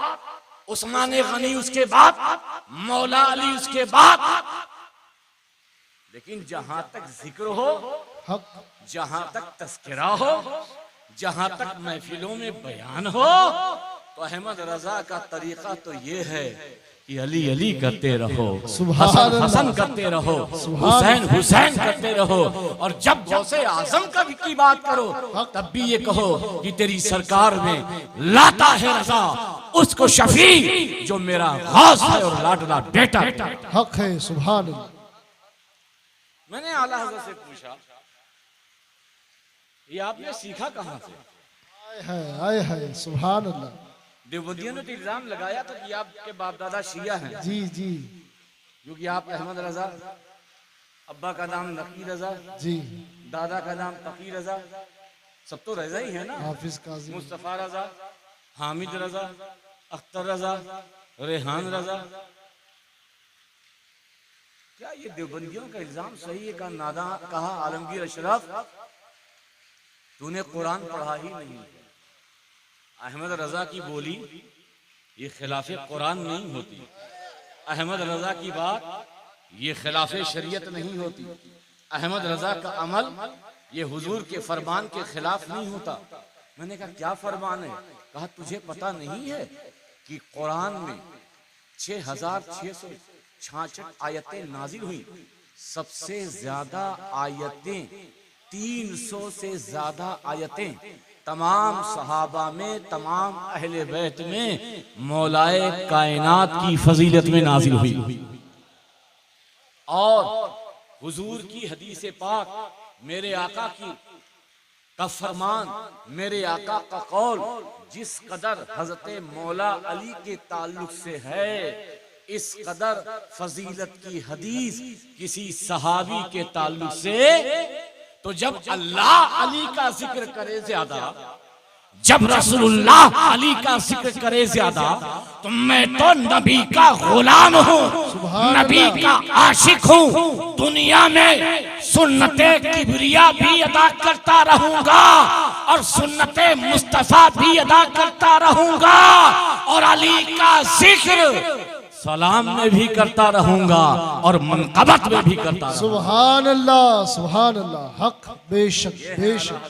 उस्मान गनी उसके बाद, मौला अली उसके बाद। लेकिन जहां तक जिक्र हो, हक, जहां तक तस्करा हो, जहां तक महफिलों में बयान हो, तो अहमद रजा का तरीका तो ये है कि अली अली करते रहो, हसन हसन करते रहो, हुसैन हुसैन करते रहो, और जब गौसे आजम का भी की बात करो तब भी ये कहो कि तेरी सरकार में लाता है रजा उसको शफी जो मेरा गौस है और लाडला बेटा। हक है, सुभान अल्लाह। मैंने आला हज़रत से पूछा, ये आपने सीखा कहाँ से? आए है, सुभान अल्लाह। देवबंदियों ने तो इल्जाम लगाया था कि आपके बाप दादा शिया हैं। जी जी, क्योंकि आप अहमद रजा, अब्बा का नाम नकी रजा, जी, दादा का नाम तकी रजा, सब तो रजा ही है ना। हाफिज काजी, मुस्तफा रजा, हामिद रजा, अख्तर रजा, रेहान रजा। क्या ये देवबंदियों का इल्जाम सही है? का नादा कहा आलमगीर अशरफ, तूने कुरान पढ़ा ही नहीं। अहमद रजा की बोली ये खिलाफे कुरान नहीं होती, अहमद रजा की बात ये खिलाफे शरीयत नहीं होती, अहमद रजा का अमल ये हुजूर के फरमान के खिलाफ नहीं होता। मैंने कहा क्या फरमान है? कहा तुझे पता नहीं है कि कुरान में 6666 आयतें नाजिल हुई, सबसे ज्यादा आयतें 300 से ज्यादा आयतें तमाम सहाबा में, तमाम अहले बैत में मौलाए कायनात की फजीलत में नाजिल हुई। और हुजूर की हदीस पाक, मेरे आका की का फरमान, मेरे आका का कौल जिस कदर हजरत मौला अली के ताल्लुक से है, इस कदर फजीलत की हदीस किसी सहाबी के ताल्लुक से। तो जब अल्लाह अली का जिक्र करे ज्यादा, जब रसूलुल्लाह अली का जिक्र करे ज्यादा, तो मैं तो नबी का गुलाम हूँ, नबी का आशिक हूँ। दुनिया में सुन्नते किबरिया भी अदा करता रहूंगा और सुन्नते मुस्तफा भी अदा करता रहूंगा, और अली का जिक्र सलाम में भी करता रहूंगा और मनकबत में भी करता रहूंगा। सुभान अल्लाह, सुभान अल्लाह। हक, बेशक बेशक।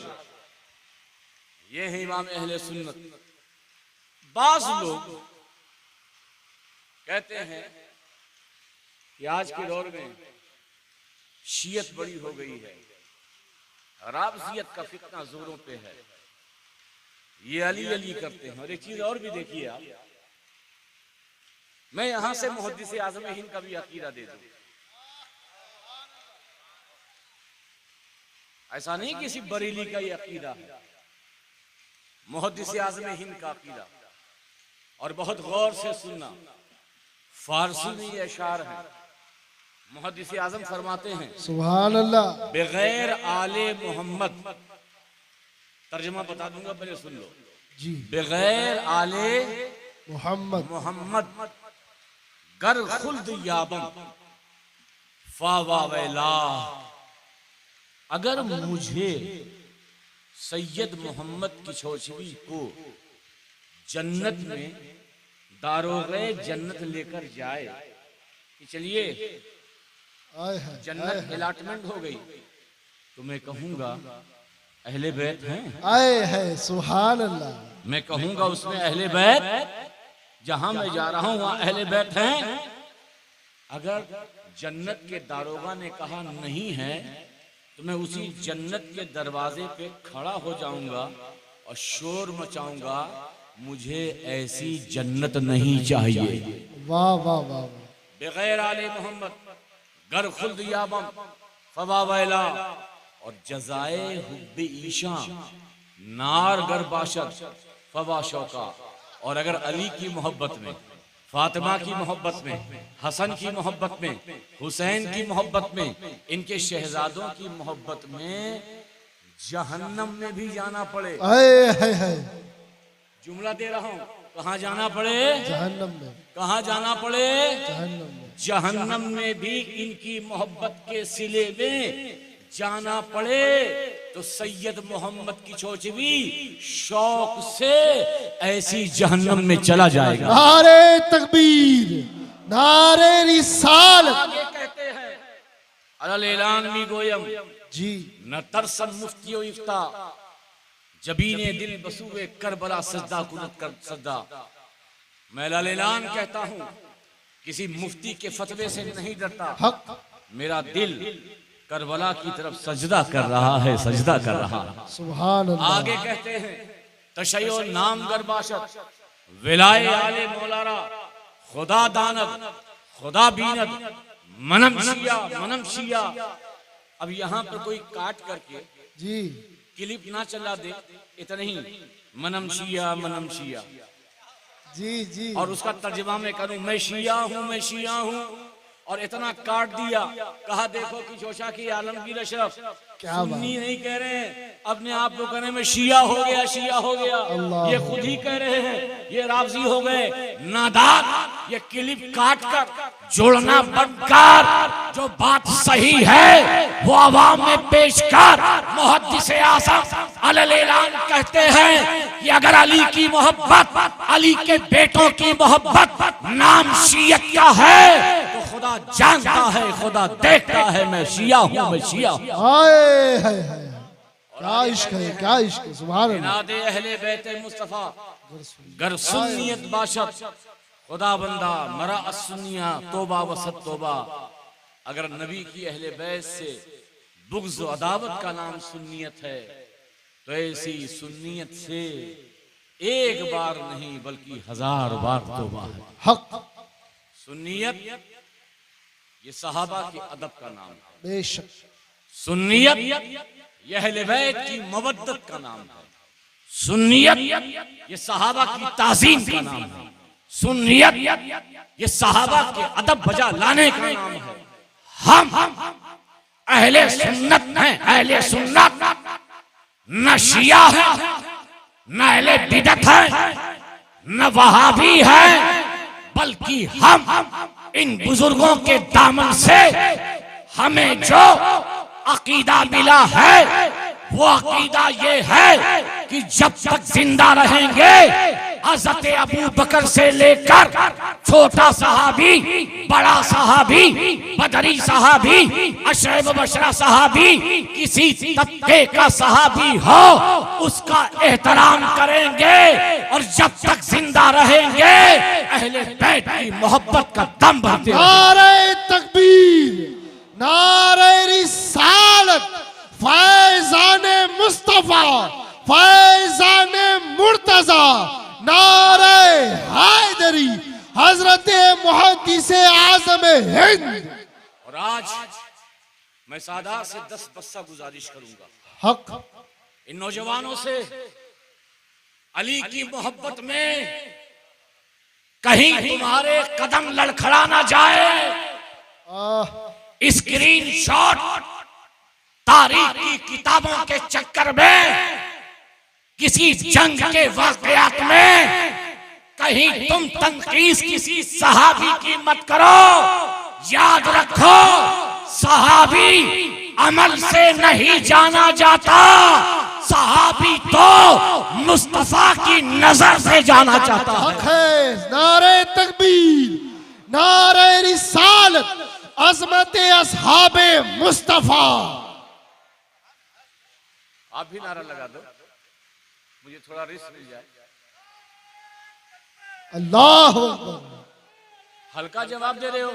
ये है इमाम अहले सुन्नत। बाज लोग कहते हैं कि आज के दौर में शियत बड़ी हो गई है, राबजियत का फितना जोरों पे है, ये अली अली करते हैं। और एक चीज और भी देखिए आप, मैं यहां से मुहद्दिस आज़म हिंद का भी अकीदा दे दूं। ऐसा नहीं किसी बरेली का ये अकीदा है, मुहद्दिस आज़म हिंद का अकीदा। और बहुत गौर से सुनना, फारसी में ये अशार है। मुहद्दिस आज़म फरमाते हैं सुभान अल्लाह, बगैर आले मोहम्मद, तर्जुमा बता दूंगा, पहले सुन लो जी। बगैर आले मोहम्मद मोहम्मद गर खुल्द याबम फावावेला, अगर मुझे सैयद मोहम्मद की छोचवी को जन्नत में दारोगे जन्नत लेकर जाए कि चलिए आए हैं, जन्नत अलॉटमेंट हो गई, तो मैं कहूंगा अहले बैत हैं। आए हैं, सुभान अल्लाह। मैं कहूंगा उसमें अहले बैत, जहां मैं जा रहा हूं वहां अहले बैत हैं। अगर जन्नत के दारोगा ने कहा नहीं है, तो मैं उसी जन्नत के दरवाजे पे खड़ा हो जाऊंगा और शोर मचाऊंगा, मुझे ऐसी जन्नत नहीं चाहिए। वाह वाह वाह वाह। बगैर आले मोहम्मद गर खुल्द याबम फवावेला, और जजाए हुब्बे ईशा नार गर बाशद फवा शौका, और अगर अली की मोहब्बत में, फातिमा की मोहब्बत में, हसन की मोहब्बत में, हुसैन की मोहब्बत में, इनके शहजादों की मोहब्बत में जहन्नम में भी जाना पड़े, आए है जुमला दे रहा हूं, कहां जाना पड़े, जहन्नम में, कहां जाना पड़े, जहन्नम में, जहन्नम में भी इनकी मोहब्बत के सिले में जाना पड़े, तो सैयद मोहम्मद की छोचवी शौक से ऐसी जहन्नम में चला जाएगा। नारे तकबीर, नारे रिसालत। आगे कहते हैं अलल ऐलान मी गोयम जी। न तरसन मुफ्तियो इफ्ता, जबीने दिल बसूए करबला सजदा कुनत कर सजदा। मैं अलल ऐलान कहता हूं, किसी मुफ्ती के फतवे से नहीं डरता, हक, मेरा दिल करबला की तरफ सजदा कर रहा है, सजदा कर रहा है। सुभान अल्लाह। आगे कहते हैं तशय्यो नाम गरबाशत विलाय आले मौलारा, खुदा दानत खुदा बीनत मनम शिया। अब यहाँ पर कोई काट करके जी क्लिप ना चला दे, इतना ही मनम शिया जी जी। और उसका तर्जुमा में करूं मैं शिया हूं, और इतना काट दिया, कहा देखो कि जोशा की आलमगीर अशरफ क्या सुन्नी नहीं कह रहे हैं, अपने आप को कहने में शिया हो गया, अल्लाह। ये खुद ही कह रहे हैं, ये राफजी हो गए नादान। ये क्लिप काट कर जोड़ना बंद कर, जो बात सही है वो आवाम में पेश कर। मुहद्दिस आज़म अलल ऐलान कहते हैं कि अगर अली की मोहब्बत, अली के बेटों की मोहब्बत नाम शियत का है, तो खुदा जानता है, खुदा देखता है, मैं शिया हूं। आए है, क्या इश्क है, क्या इश्क है, सुभान अल्लाह। नादे अहले बैत मुस्तफा गर सुन्नियत बाशत, खुदा बंदा मरा असुन्निया तोबा वसत तोबा। अगर नबी की अहले बैत से बुग़्ज़ व अदावत का नाम सुन्नियत है, तो ऐसी सुन्नियत से एक बार नहीं बल्कि 1000 बार तौबा है। हक, सुन्नियत ये सहाबा के अदब का नाम है। बेशक। सुन्नियत ये अहले बैत की मवद्दत का नाम है। सुन्नियत ये सहाबा की ताज़ीम का नाम है। सुन्नियत ये सहाबा के अदब बजा लाने का नाम है। हम अहले सुन्नत हैं, अहले सुन्नत न शिया है, न अहले बिदअत है, न वहाबी है, बल्कि हम इन बुजुर्गों के दामन से हमें जो अकीदा मिला है, वो अकीदा ये है कि जब तक जिंदा रहेंगे, हज़रत अबू बकर से लेकर छोटा सहाबी, बड़ा सहाबी, बदरी सहाबी, अशरफ मुबश्शरा सहाबी, किसी तबके का सहाबी हो, उसका एहतराम करेंगे। और जब तक जिंदा रहेंगे, अहले बैत की मोहब्बत का दम भरते रहेंगे। नारे तकबीर, नारे रिसालत, फैज़ाने मुस्तफा, फैज़ाने मुर्तजा, नारे हैदरी, हजरत मुहद्दिस आज़म हिंद। और आज मैं सादा से 10 बस्सा गुजारिश करूंगा हक इन नौजवानों से, अली की मोहब्बत में कहीं तुम्हारे कदम लड़खड़ा ना जाए। स्क्रीन शॉट तारीख की किताबों के चक्कर में, किसी जंग के वाकयात में कहीं तुम तनकीस किसी सहाबी की मत करो। याद रखो, सहाबी अमल से नहीं जाना जाता, सहाबी तो मुस्तफा की नजर से जाना चाहता हक है। है। नारे तकबीर, नारे रिसालत, अज़मत असहाबे मुस्तफा। आप भी नारा लगा दो, मुझे थोड़ा रिस्क मिल जाए। अल्लाह अकबर। हल्का जवाब दे रहे हो।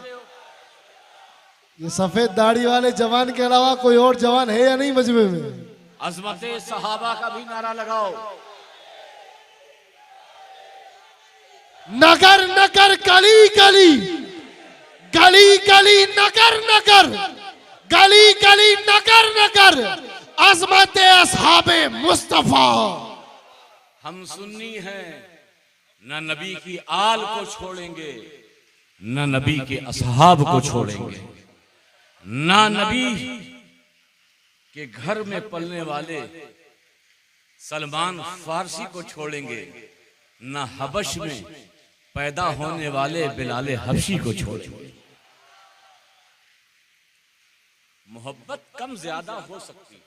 ये सफेद दाढ़ी वाले जवान के अलावा कोई और जवान है या नहीं मजमे में? अज़मत सहाबा का भी नारा लगाओ। नगर नगर गली गली, गली गली नगर नगर, गली गली नगर नगर, अज़मत असहाबे मुस्तफा। हम सुन्नी हैं, न नबी की आल को छोड़ेंगे, न नबी के असहाब को छोड़ेंगे, न नबी के घर में पलने वाले सलमान फारसी को छोड़ेंगे, न हबश में पैदा होने वाले बिलाले हबशी को छोड़ेंगे। मोहब्बत कम ज्यादा हो सकती है।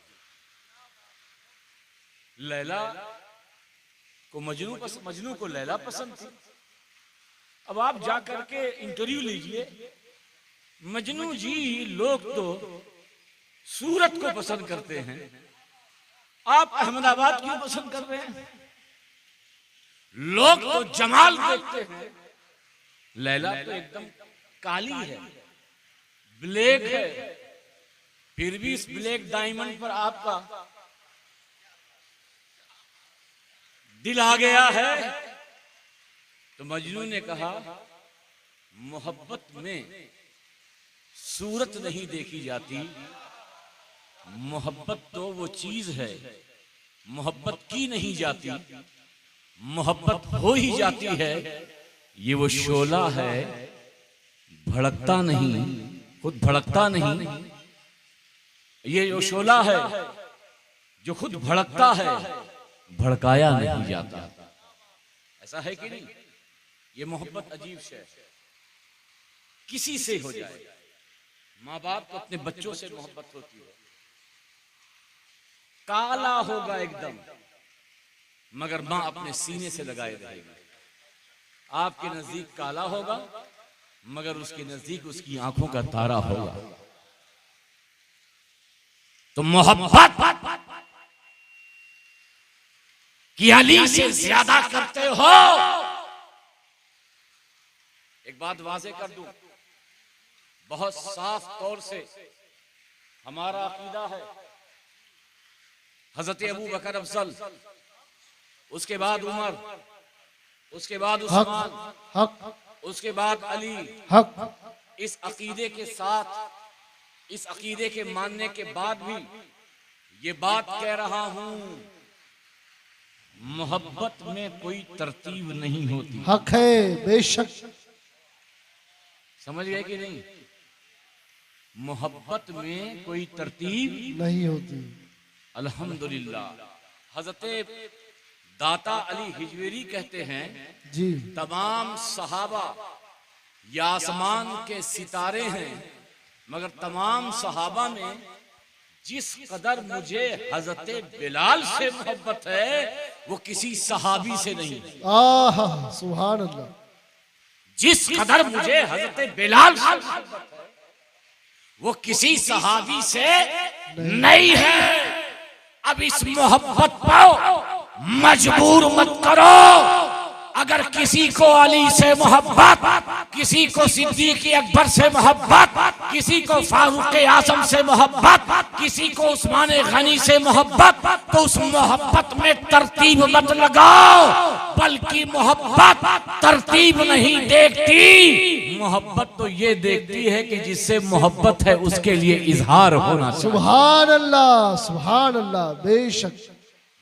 लैला को मजनू को लैला पसंद थी। अब आप जा करके इंटरव्यू लीजिए, मजनू जी लोग तो सूरत को पसंद करते हैं, आप अहमदाबाद क्यों पसंद कर रहे हैं? लोग तो जमाल देखते हैं, लैला तो एकदम काली है, ब्लैक है, फिर भी इस ब्लैक डायमंड पर आपका दिल आ गया है। तो मजनू ने कहा, मोहब्बत में सूरत नहीं देखी जाती, मोहब्बत तो वो चीज है, मोहब्बत की नहीं जाती, मोहब्बत हो ही जाती है। ये वो शोला है, भड़कता नहीं, खुद भड़कता नहीं। ये जो शोला है जो खुद भड़कता है, भड़काया नहीं जाता। ऐसा है कि नहीं? ये मोहब्बत अजीब शय है। किसी से हो जाए, माँ बाप को अपने बच्चों से मोहब्बत होती है, काला होगा एकदम, मगर माँ अपने सीने से लगाए रहेगी। आपके नजदीक काला होगा, मगर उसके नजदीक उसकी आंखों का तारा होगा। तो मोहब्बत कि अली से ज्यादा करते हो। एक बात वाज़ेह कर दूं, बहुत साफ तौर से हमारा अकीदा है, हजरत अबू बकर अफजल, उसके बाद उमर, उसके बाद उस्मान, हक उसके बाद अली। हक इस अकीदे के साथ, इस अकीदे के मानने के बाद भी ये बात कह रहा हूं, मोहब्बत में कोई तरतीब नहीं होती। हक है, बेशक। समझ गए कि नहीं? मोहब्बत में कोई तरतीब नहीं होती। अल्हम्दुलिल्लाह। हजरत दाता अली हिजवेरी कहते हैं, जी तमाम सहाबा ये आसमान के सितारे हैं, मगर तमाम सहाबा में जिस कदर मुझे हजरत बिलाल से मोहब्बत है, वो किसी सहाबी से नहीं। आहा, सुभान अल्लाह। जिस कदर मुझे हजरत बिलाल से मोहब्बत है, वो किसी सहाबी से नहीं है। अब इस मोहब्बत को मजबूर मत करो। अगर किसी को अली से मोहब्बत, किसी को सिद्दीक अकबर से मोहब्बत, किसी को फारूक आजम से मोहब्बत, किसी को उस्मान गनी से मोहब्बत, तो उस मोहब्बत में तरतीब मत लगाओ। बल्कि मोहब्बत तरतीब नहीं देखती, मोहब्बत तो ये देखती है कि जिससे मोहब्बत है उसके लिए इजहार होना चाहिए। सुभान अल्लाह, सुभान अल्लाह। बेशक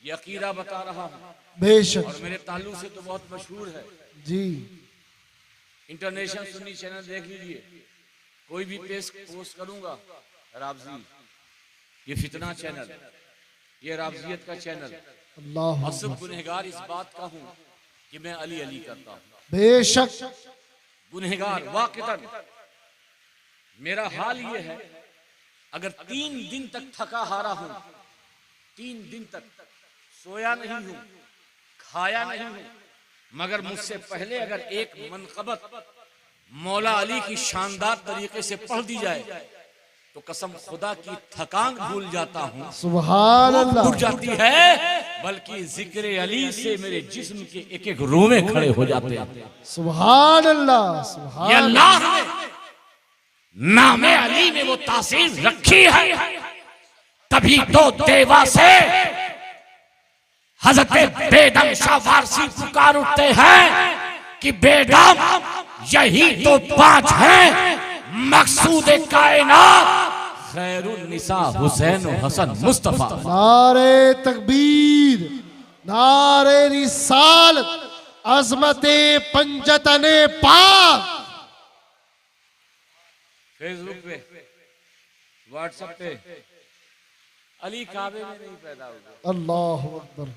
ये अकीदा बता रहा हूँ बेशक और मेरे ताल्लुक से तो बहुत मशहूर है। जी। इंटरनेशनल सुन्नी चैनल देख लीजिए, कोई भी पोस्ट करूंगा राबजी, ये फितना चैनल, ये राबजियत का चैनल, अल्लाह और सिर्फ गुनहगार इस बात का हूं कि मैं अली अली करता हूं। बेशक गुनहगार वाकईतन। मेरा हाल ये है, अगर 3 दिन तक थका हारा हूं, 3 दिन तक सोया नहीं हूं, खाया नहीं हूं, मगर मुझसे पहले अगर एक मनकबत मौला अली की शानदार तरीके से पढ़ दी जाए तो कसम खुदा की थकान भूल जाता हूं, सुभान अल्लाह। उठ जाती है, बल्कि जिक्र अली से मेरे जिस्म के एक एक रोमे खड़े हो जाते हैं। सुभान अल्लाह, ये सुभान अल्लाह ने नामे अली में वो तासीर रखी है, तभी तो देवा से हजरत बेदम शाह फारसी पुकार उठते हैं कि बेदम यही तो 5 हैं मकसूद कायनात, खैरुन निसा हुसैन और हसन मुस्तफा। नारे तकबीर, नारे रिसालत, अजमते पंजतने पाक। फेसबुक पे, व्हाट्सएप पे, अली काबे में नहीं पैदा हुआ। अल्लाह अकबर।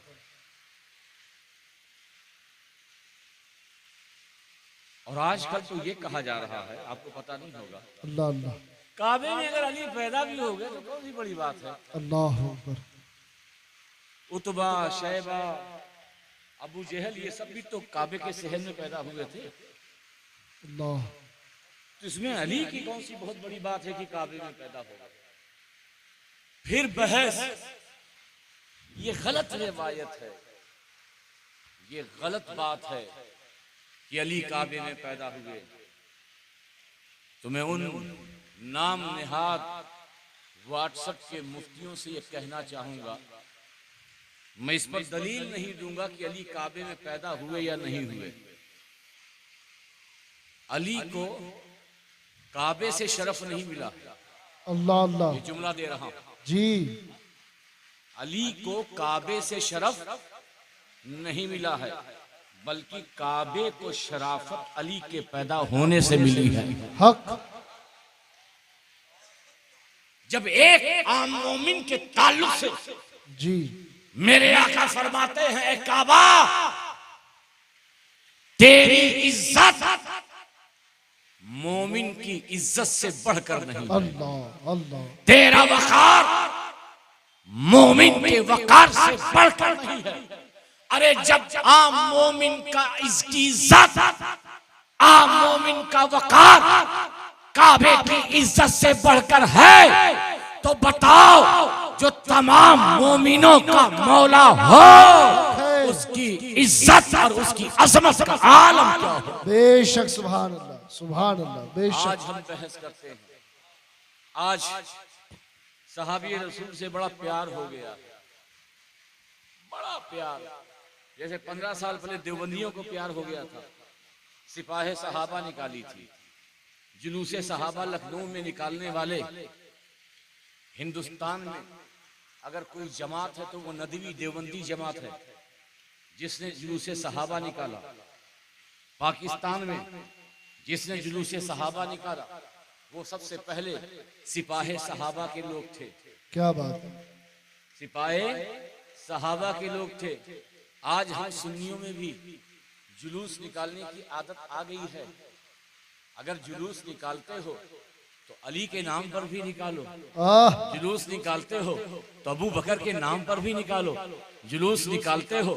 और आजकल तो ये कहा जा रहा है, आपको पता नहीं होगा, अल्लाह अल्लाह, काबे में अगर अली पैदा भी हो गए तो कौन सी बड़ी बात है। अल्लाह अकबर। उतबा, शैबा, अबू जहल, ये सब भी तो काबे के शहर में पैदा हुए थे। अल्लाह। तो इसमें अली की कौन सी बहुत बड़ी बात है कि काबे में पैदा होगा। फिर बहस, ये गलत रिवायत है, ये गलत बात है कि अली काबे में पैदा हुए। तो मैं उन नाम निहाद व्हाट्सएप के मुफ्तियों से ये कहना चाहूंगा, मैं इस पर दलील नहीं दूंगा कि अली काबे में पैदा हुए या नहीं हुए। अली को काबे से शरफ नहीं मिला, अल्लाह अल्लाह। ये जुमला दे रहा हूं। जी। अली को काबे से शरफ नहीं मिला है, बल्कि काबे को शराफत अली के पैदा होने से मिली है। हक। जब एक आम मोमिन के ताल्लुक से जी। मेरे आका फरमाते हैं, ए काबा तेरी इज्जत मोमिन की इज्जत से बढ़कर नहीं, अल्लाह अल्लाह। तेरा वकार मोमिन के वकार से बढ़कर नहीं है। अरे जब आम मोमिन का इसकी इज्जत, आम मोमिन का वकार काबे की इज्जत से बढ़कर है, तो बताओ जो तमाम मोमिनों का मौला हो उसकी इज्जत और उसकी अजमत का आलम क्या हो। बेशक। सुभान अल्लाह, सुभान अल्लाह। आज बेशक। हम बहस करते हैं, आज सहाबी रसूल से बड़ा प्यार हो गया, बड़ा प्यार। जैसे 15 साल पहले देवबंदियों को प्यार हो गया था, सिपाहे सहाबा निकाली थी, जुलूसे सहाबा लखनऊ में निकालने वाले। हिंदुस्तान में अगर कोई जमात है तो वो नदवी देवबंदी जमात है जिसने जुलूसे सहाबा निकाला। पाकिस्तान में जिसने जुलूसे सहाबा निकाला वो सबसे पहले सिपाहे सहाबा के लोग थे। क्या बात है। सिपाहे सहाबा के लोग थे। आज हम सुन्नियों में भी जुलूस निकालने की आदत आ गई है। अगर जुलूस निकालते हो तो अली के नाम पर भी निकालो, जुलूस निकालते हो तो अबू बकर के नाम पर भी निकालो, जुलूस निकालते हो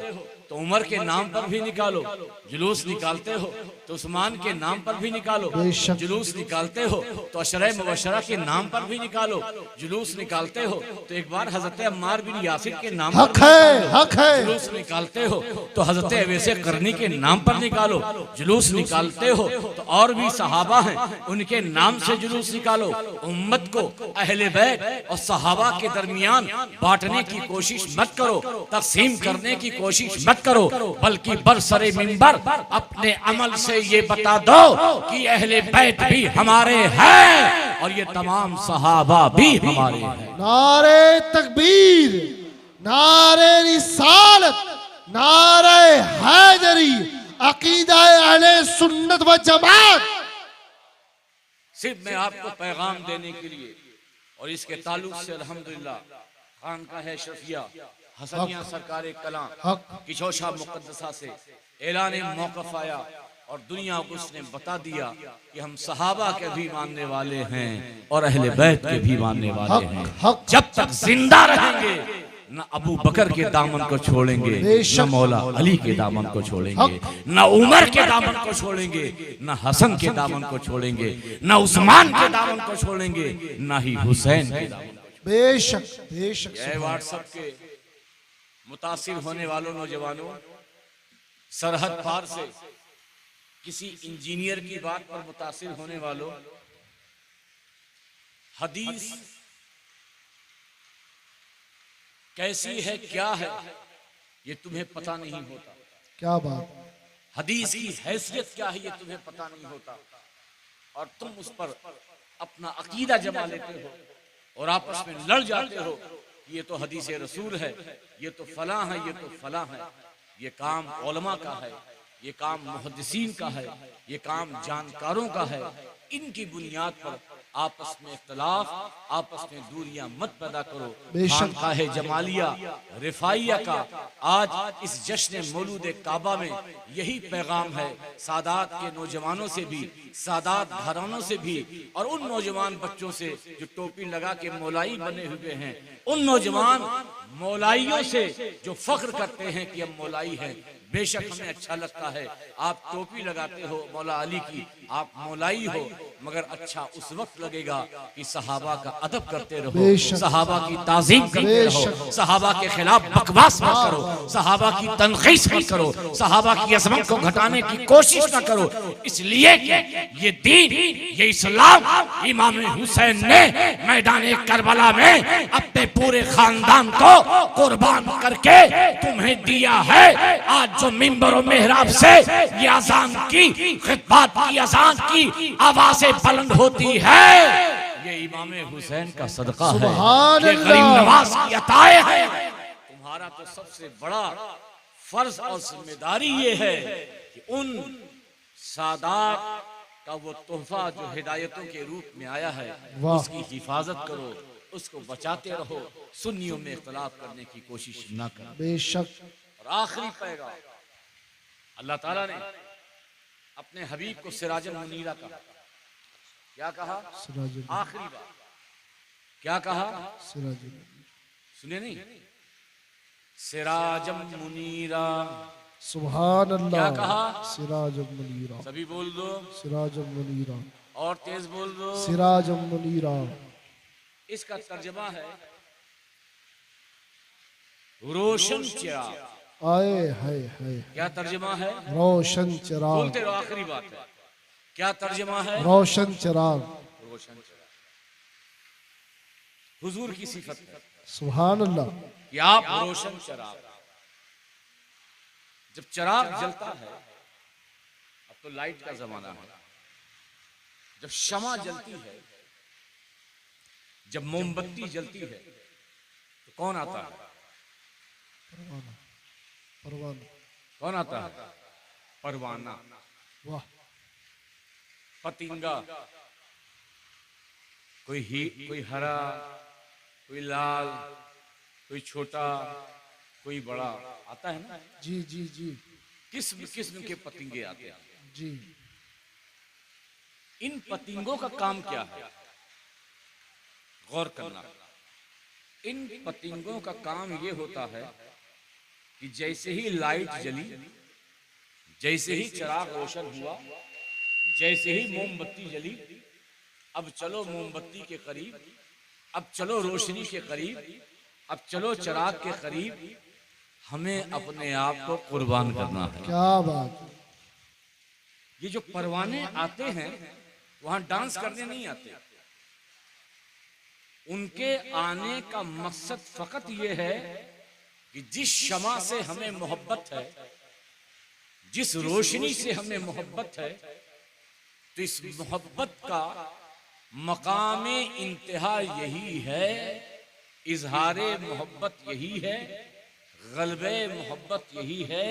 तो उमर के नाम पर भी निकालो, जुलूस निकालते हो तो उस्मान के नाम पर भी निकालो, जुलूस निकालते हो तो अशरा मुबशरा के नाम पर भी निकालो, जुलूस निकालते हो तो एक बार हजरत अम्मार बिन यासिर के नाम हक पर है, हक है। जुलूस निकालते हो तो हजरत अवैसे करनी के नाम पर निकालो, जुलूस निकालते हो तो और भी सहाबा हैं उनके नाम से जुलूस निकालो। उम्मत को अहले बैत और सहाबा के दरमियान बांटने की कोशिश मत करो, तकसीम करने की कोशिश मत करो, बल्कि बरसरे मिंबर अपने अमल से ये बता दो कि अहले बैत भी हमारे हैं और ये तमाम सहाबा भी हमारे हैं। नारे तकबीर, नारे रिसालत, नारे हैदरी, अकीदा अहले सुन्नत व जमात। सिर्फ मैं आपको पैगाम देने के लिए और इसके ताल्लुक से अल्हम्दुलिल्लाह खानकाह है शफिया हसनिया सरकार कलाम की चौशा मुकद्दसा से ऐलान मौक़िफ़ आया और दुनिया को उसने बता दिया कि हम सहाबा के भी मानने वाले हैं और अहले बैत के भी मानने वाले हैं। जब तक जिंदा रहेंगे न अबू बकर के दामन को छोड़ेंगे, न मौला अली के दामन को छोड़ेंगे, न उमर के दामन को छोड़ेंगे, न हसन के दामन को छोड़ेंगे, न उस्मान के दामन को छोड़ेंगे, न ही हुसैन के दामन। बेशक बेशक। व्हाट्सएप के मुतासिर होने वालों नौजवानों, सरहद पार से किसी इंजीनियर की बात पर मुतासिर होने वालों, हदीस कैसी है क्या है ये तुम्हें पता नहीं होता। क्या बात। हदीस की हैसियत क्या है ये तुम्हें पता नहीं होता और तुम उस पर अपना अकीदा जमा लेते हो और आपस में लड़ जाते हो। ये तो हदीस रसूल है, ये तो फलां है, ये तो फलां है। ये काम उलमा का है, ये काम मुहद्दिसीन का है, ये काम जानकारों का है। इनकी बुनियाद पर आपस में इख्तलाफ, आपस में दूरियां मत पैदा करो। खानकाह जमालिया रिफाइया का आज इस जश्न मौलूद काबा में यही पैगाम है, सादात के नौजवानों से भी, सादात घरानों से भी और उन नौजवान बच्चों से जो टोपी लगा के मौलाई बने हुए हैं, उन नौजवान मौलाइयों से जो फख्र करते हैं कि हम मौलाई हैं। बेशक हमें अच्छा लगता है, आप टोपी लगाते हो मौला अली की, आप मौलाई हो, मगर अच्छा उस वक्त लगेगा कि सहाबा का अदब करते रहो, सहाबा की ताजीम करते रहो, सहाबा के खिलाफ बकवास मत करो, सहाबा की तनकीस मत करो, सहाबा की अजमत को घटाने की कोशिश न करो। इसलिए कि ये दीन, ये इस्लाम इमाम हुसैन ने मैदान करबला में अपने पूरे खानदान को कुर्बान करके तुम्हें दिया है। आज जो मिंबर और मेहराब से ये अजान की खिदमत की, अजान की आवाजें बुलंद होती है, ये इमाम हुसैन का सदका है, ये गरीब नवाज की अताए है। तुम्हारा तो सबसे बड़ा फर्ज और जिम्मेदारी ये है कि उन सादात का वो तोहफा जो हिदायतों के रूप में आया है उसकी हिफाजत करो, उसको बचाते रहो, सुन्नियों में इख्तलाफ करने की कोशिश ना करो। बेशक। और आखिरी पैगाम, अल्लाह ताला ने अपने हबीब को सिराजुल मुनीरा कहा। क्या कहा? आखिरी बात क्या कहा? सुने नहीं? सिराजुल मुनीरा। सुभान अल्लाह। क्या कहा? सिराजुल मुनीरा। सभी बोल दो सिराजुल मुनीरा। और तेज बोल दो सिराजुल मुनीरा। इसका तर्जमा है रोशन चिराग। आए हाय हाय। क्या तर्जमा है? रोशन चिराग। बोलते रहो, आखिरी बात है। क्या तर्जमा है? रोशन चिराग। रोशन चिराग हुजूर की सिफत है। सुभान अल्लाह। कि आप रोशन चिराग। जब चिराग जलता है, अब तो लाइट का जमाना है, जब शमा जलती है, जब मोमबत्ती जलती है, तो कौन आता है? परवाना। परवाना। कौन आता है? परवाना। वाह। पतिंगा, कोई हरा, कोई लाल, कोई छोटा, कोई बड़ा आता है ना? जी जी जी। किस्म किस्म के पतिंगे आते हैं जी। इन पतिंगों का काम क्या है? गौर करना। इन पतिंगों का काम ये होता है कि जैसे ही लाइट जली, जैसे ही चिराग रोशन हुआ, जैसे ही मोमबत्ती जली, अब चलो मोमबत्ती के करीब, अब चलो रोशनी के करीब, अब चलो चिराग के करीब, हमें अपने आप को कुर्बान करना है। क्या बात। ये जो परवाने आते हैं वहां डांस करने नहीं आते, उनके आने का मकसद फकत ये है कि जिस शमा से हमें मोहब्बत है, जिस रोशनी से हमें मोहब्बत है, तो इस मोहब्बत का मकाम इंतहा यही है, इजहारे मोहब्बत यही है, गलबे मोहब्बत यही है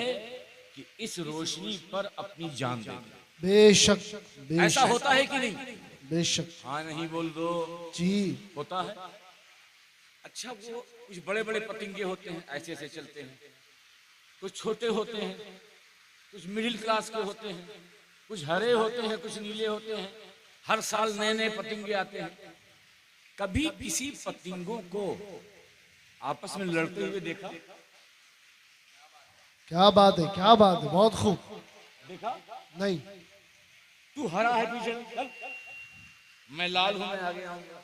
कि इस रोशनी पर अपनी जान दे। बेशक ऐसा बेशक होता है कि नहीं? बेशक हाँ नहीं बोल दो। जी। होता है। अच्छा, वो कुछ बड़े बड़े पतंगे होते हैं, ऐसे ऐसे चलते हैं, कुछ छोटे होते हैं, कुछ मिडिल क्लास के होते हैं, कुछ हरे होते हैं, कुछ नीले होते हैं, हर साल नए नए पतंगे आते हैं। कभी किसी पतंगों को आपस में लड़ते हुए देखा? क्या बात है, क्या बात है, बहुत खूब। देखा नहीं, तू हरा है पीछे चल, मैं लाल हूं, मैं आगे आऊंगा।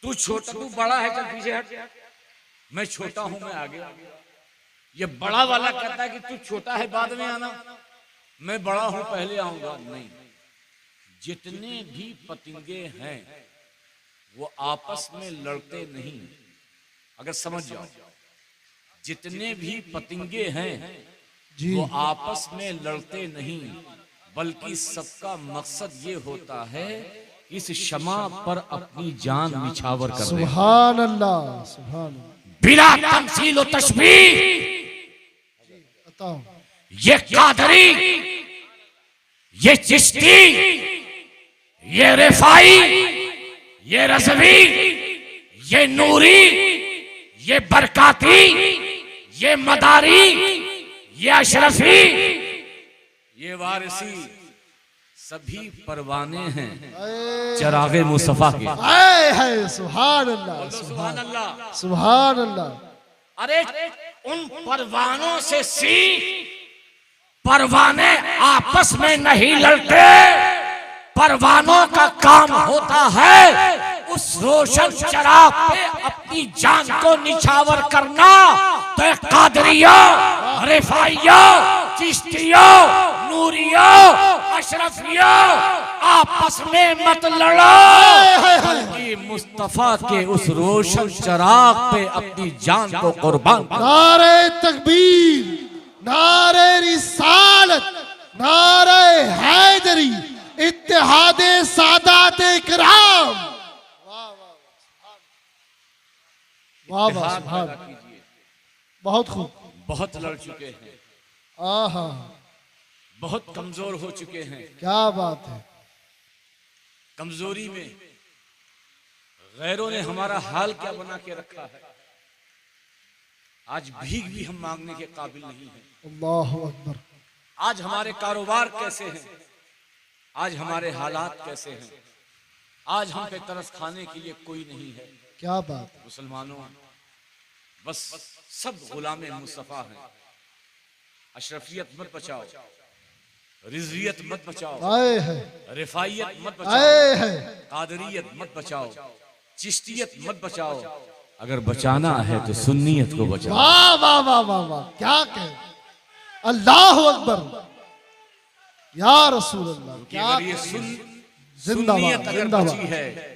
तू छोटा, तू बड़ा है, चल पीछे हट, मैं छोटा हूं, मैं आगे आऊंगा। ये बड़ा वाला कहता है कि तू छोटा है, बाद में आना, मैं बड़ा हूं, पहले आऊंगा। नहीं, जितने भी पतंगे हैं वो आपस में लड़ते नहीं। अगर समझ जाओ, जितने भी पतंगे हैं जी। वो आपस में लड़ते नहीं, बल्कि सबका मकसद ये होता है इस शमा पर अपनी जान निछावर कर दें। सुभान अल्लाह, सुभान अल्लाह। बिला तमसील और तशबीह, बताओ। ये कादरी, ये चिश्ती, ये रिफाई, ये रज़वी, ये नूरी, ये बरकाती, ये मदारी, ये अशरफी, ये वारिसी, सभी परवाने हैं चरागे मुस्तफा के। आए है, सुभान अल्लाह, सुभान अल्लाह, सुभान अल्लाह। अरे उन परवानों से सीख, परवाने आपस में नहीं लड़ते, परवानों का काम होता है उस रोशन चराग पे अपनी जान को निछावर करना। तो कादरिया, रिफाइया, चिश्तिया, नूरिया, अशरफिया, आपस में मत लड़ो, बल्कि मुस्तफा के उस रोशन चराग पे अपनी जान को कुर्बान करो। नारे तकबीर, नारे रिसालत, नारे हैदरी, इत्तेहादे सादात इकराम। वाह वाह, सुभान, बहुत खूब। बहुत लड़ चुके हैं, आहा, बहुत कमजोर हो चुके हैं। क्या बात है। कमजोरी में गैरों ने हमारा हाल क्या बना के रखा है। आज भीख भी हम मांगने के काबिल नहीं हैं। अल्लाहु अकबर। आज हमारे कारोबार कैसे हैं, आज हमारे हालात कैसे हैं, आज हम पे तरस खाने के लिए कोई नहीं है। क्या बात है। मुसलमानों, बस सब गुलामे मुस्तफा हैं। अशरफियत मत बचाओ, रिजवियत मत बचाओ, आए है, रिफाइयत मत आए बचाओ, है। कादरियत मत बचाओ, चिश्तियत मत बचाओ। अगर बचाना है तो सुन्नियत को बचाओ। वाह वाह वाह वाह वाह, क्या कहे। अल्लाह अकबर, या रसूल अल्लाह। क्या अगर ये कहे। सुन्नियत अगर जिंदाबाद, बची है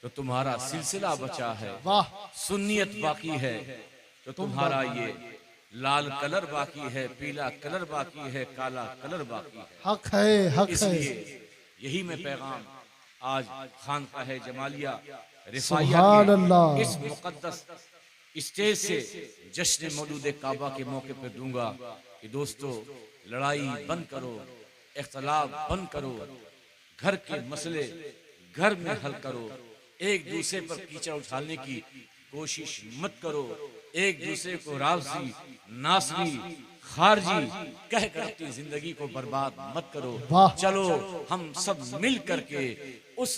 तो तुम्हारा सिलसिला बचा है। वाह। सुन्नियत बाकी है तो तुम्हारा ये लाल कलर बाकी है, पीला कलर बाकी है, काला कलर बाकी है। हक है, हक है। इसलिए यही मैं पैगाम आज खानकाह जमालिया रिफाइया सुभान के अल्लाह। इस मुकद्दस स्टेज से जश्न मौलूद काबा के मौके पर दूंगा कि दोस्तों, लड़ाई बंद करो, इख्तलाफ बंद करो, घर के मसले घर में हल करो, एक दूसरे पर कीचड़ उछालने की कोशिश मत करो, एक दूसरे को रावजी, नासरी, खारजी कह कर अपनी जिंदगी को बर्बाद मत करो। वाह। चलो हम सब मिल करके उस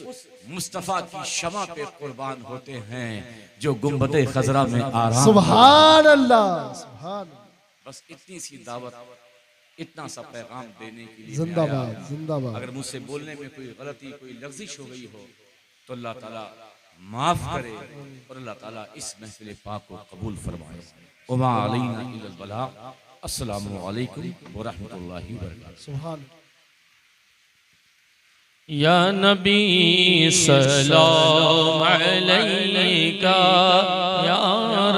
मुस्तफा की शमा पे कुर्बान होते हैं जो गुंबदे खजरा में आराम। सुभान अल्लाह, सुभान अल्लाह। बस इतनी सी दावत, इतना सा पैगाम देने के लिए जिंदाबाद, मैं आया हूं। जिंदाबाद। अगर मुझसे बोलने में कोई गलती, कोई लफ्जिश हो गई हो तो अल्लाह ताला माफ करे और अल्लाह ताला इस महफिल पाक को कबूल फरमाए। उमा अलैना इल्लल बलाग। अस्सलामु अलैकुम व रहमतुल्लाहि व बरकातहू। सुभान। या नबी सलाम अलैका या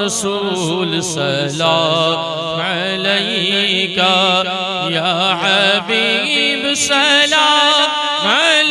रसूल सलाम अलैका या हबीब सलाम अलैका।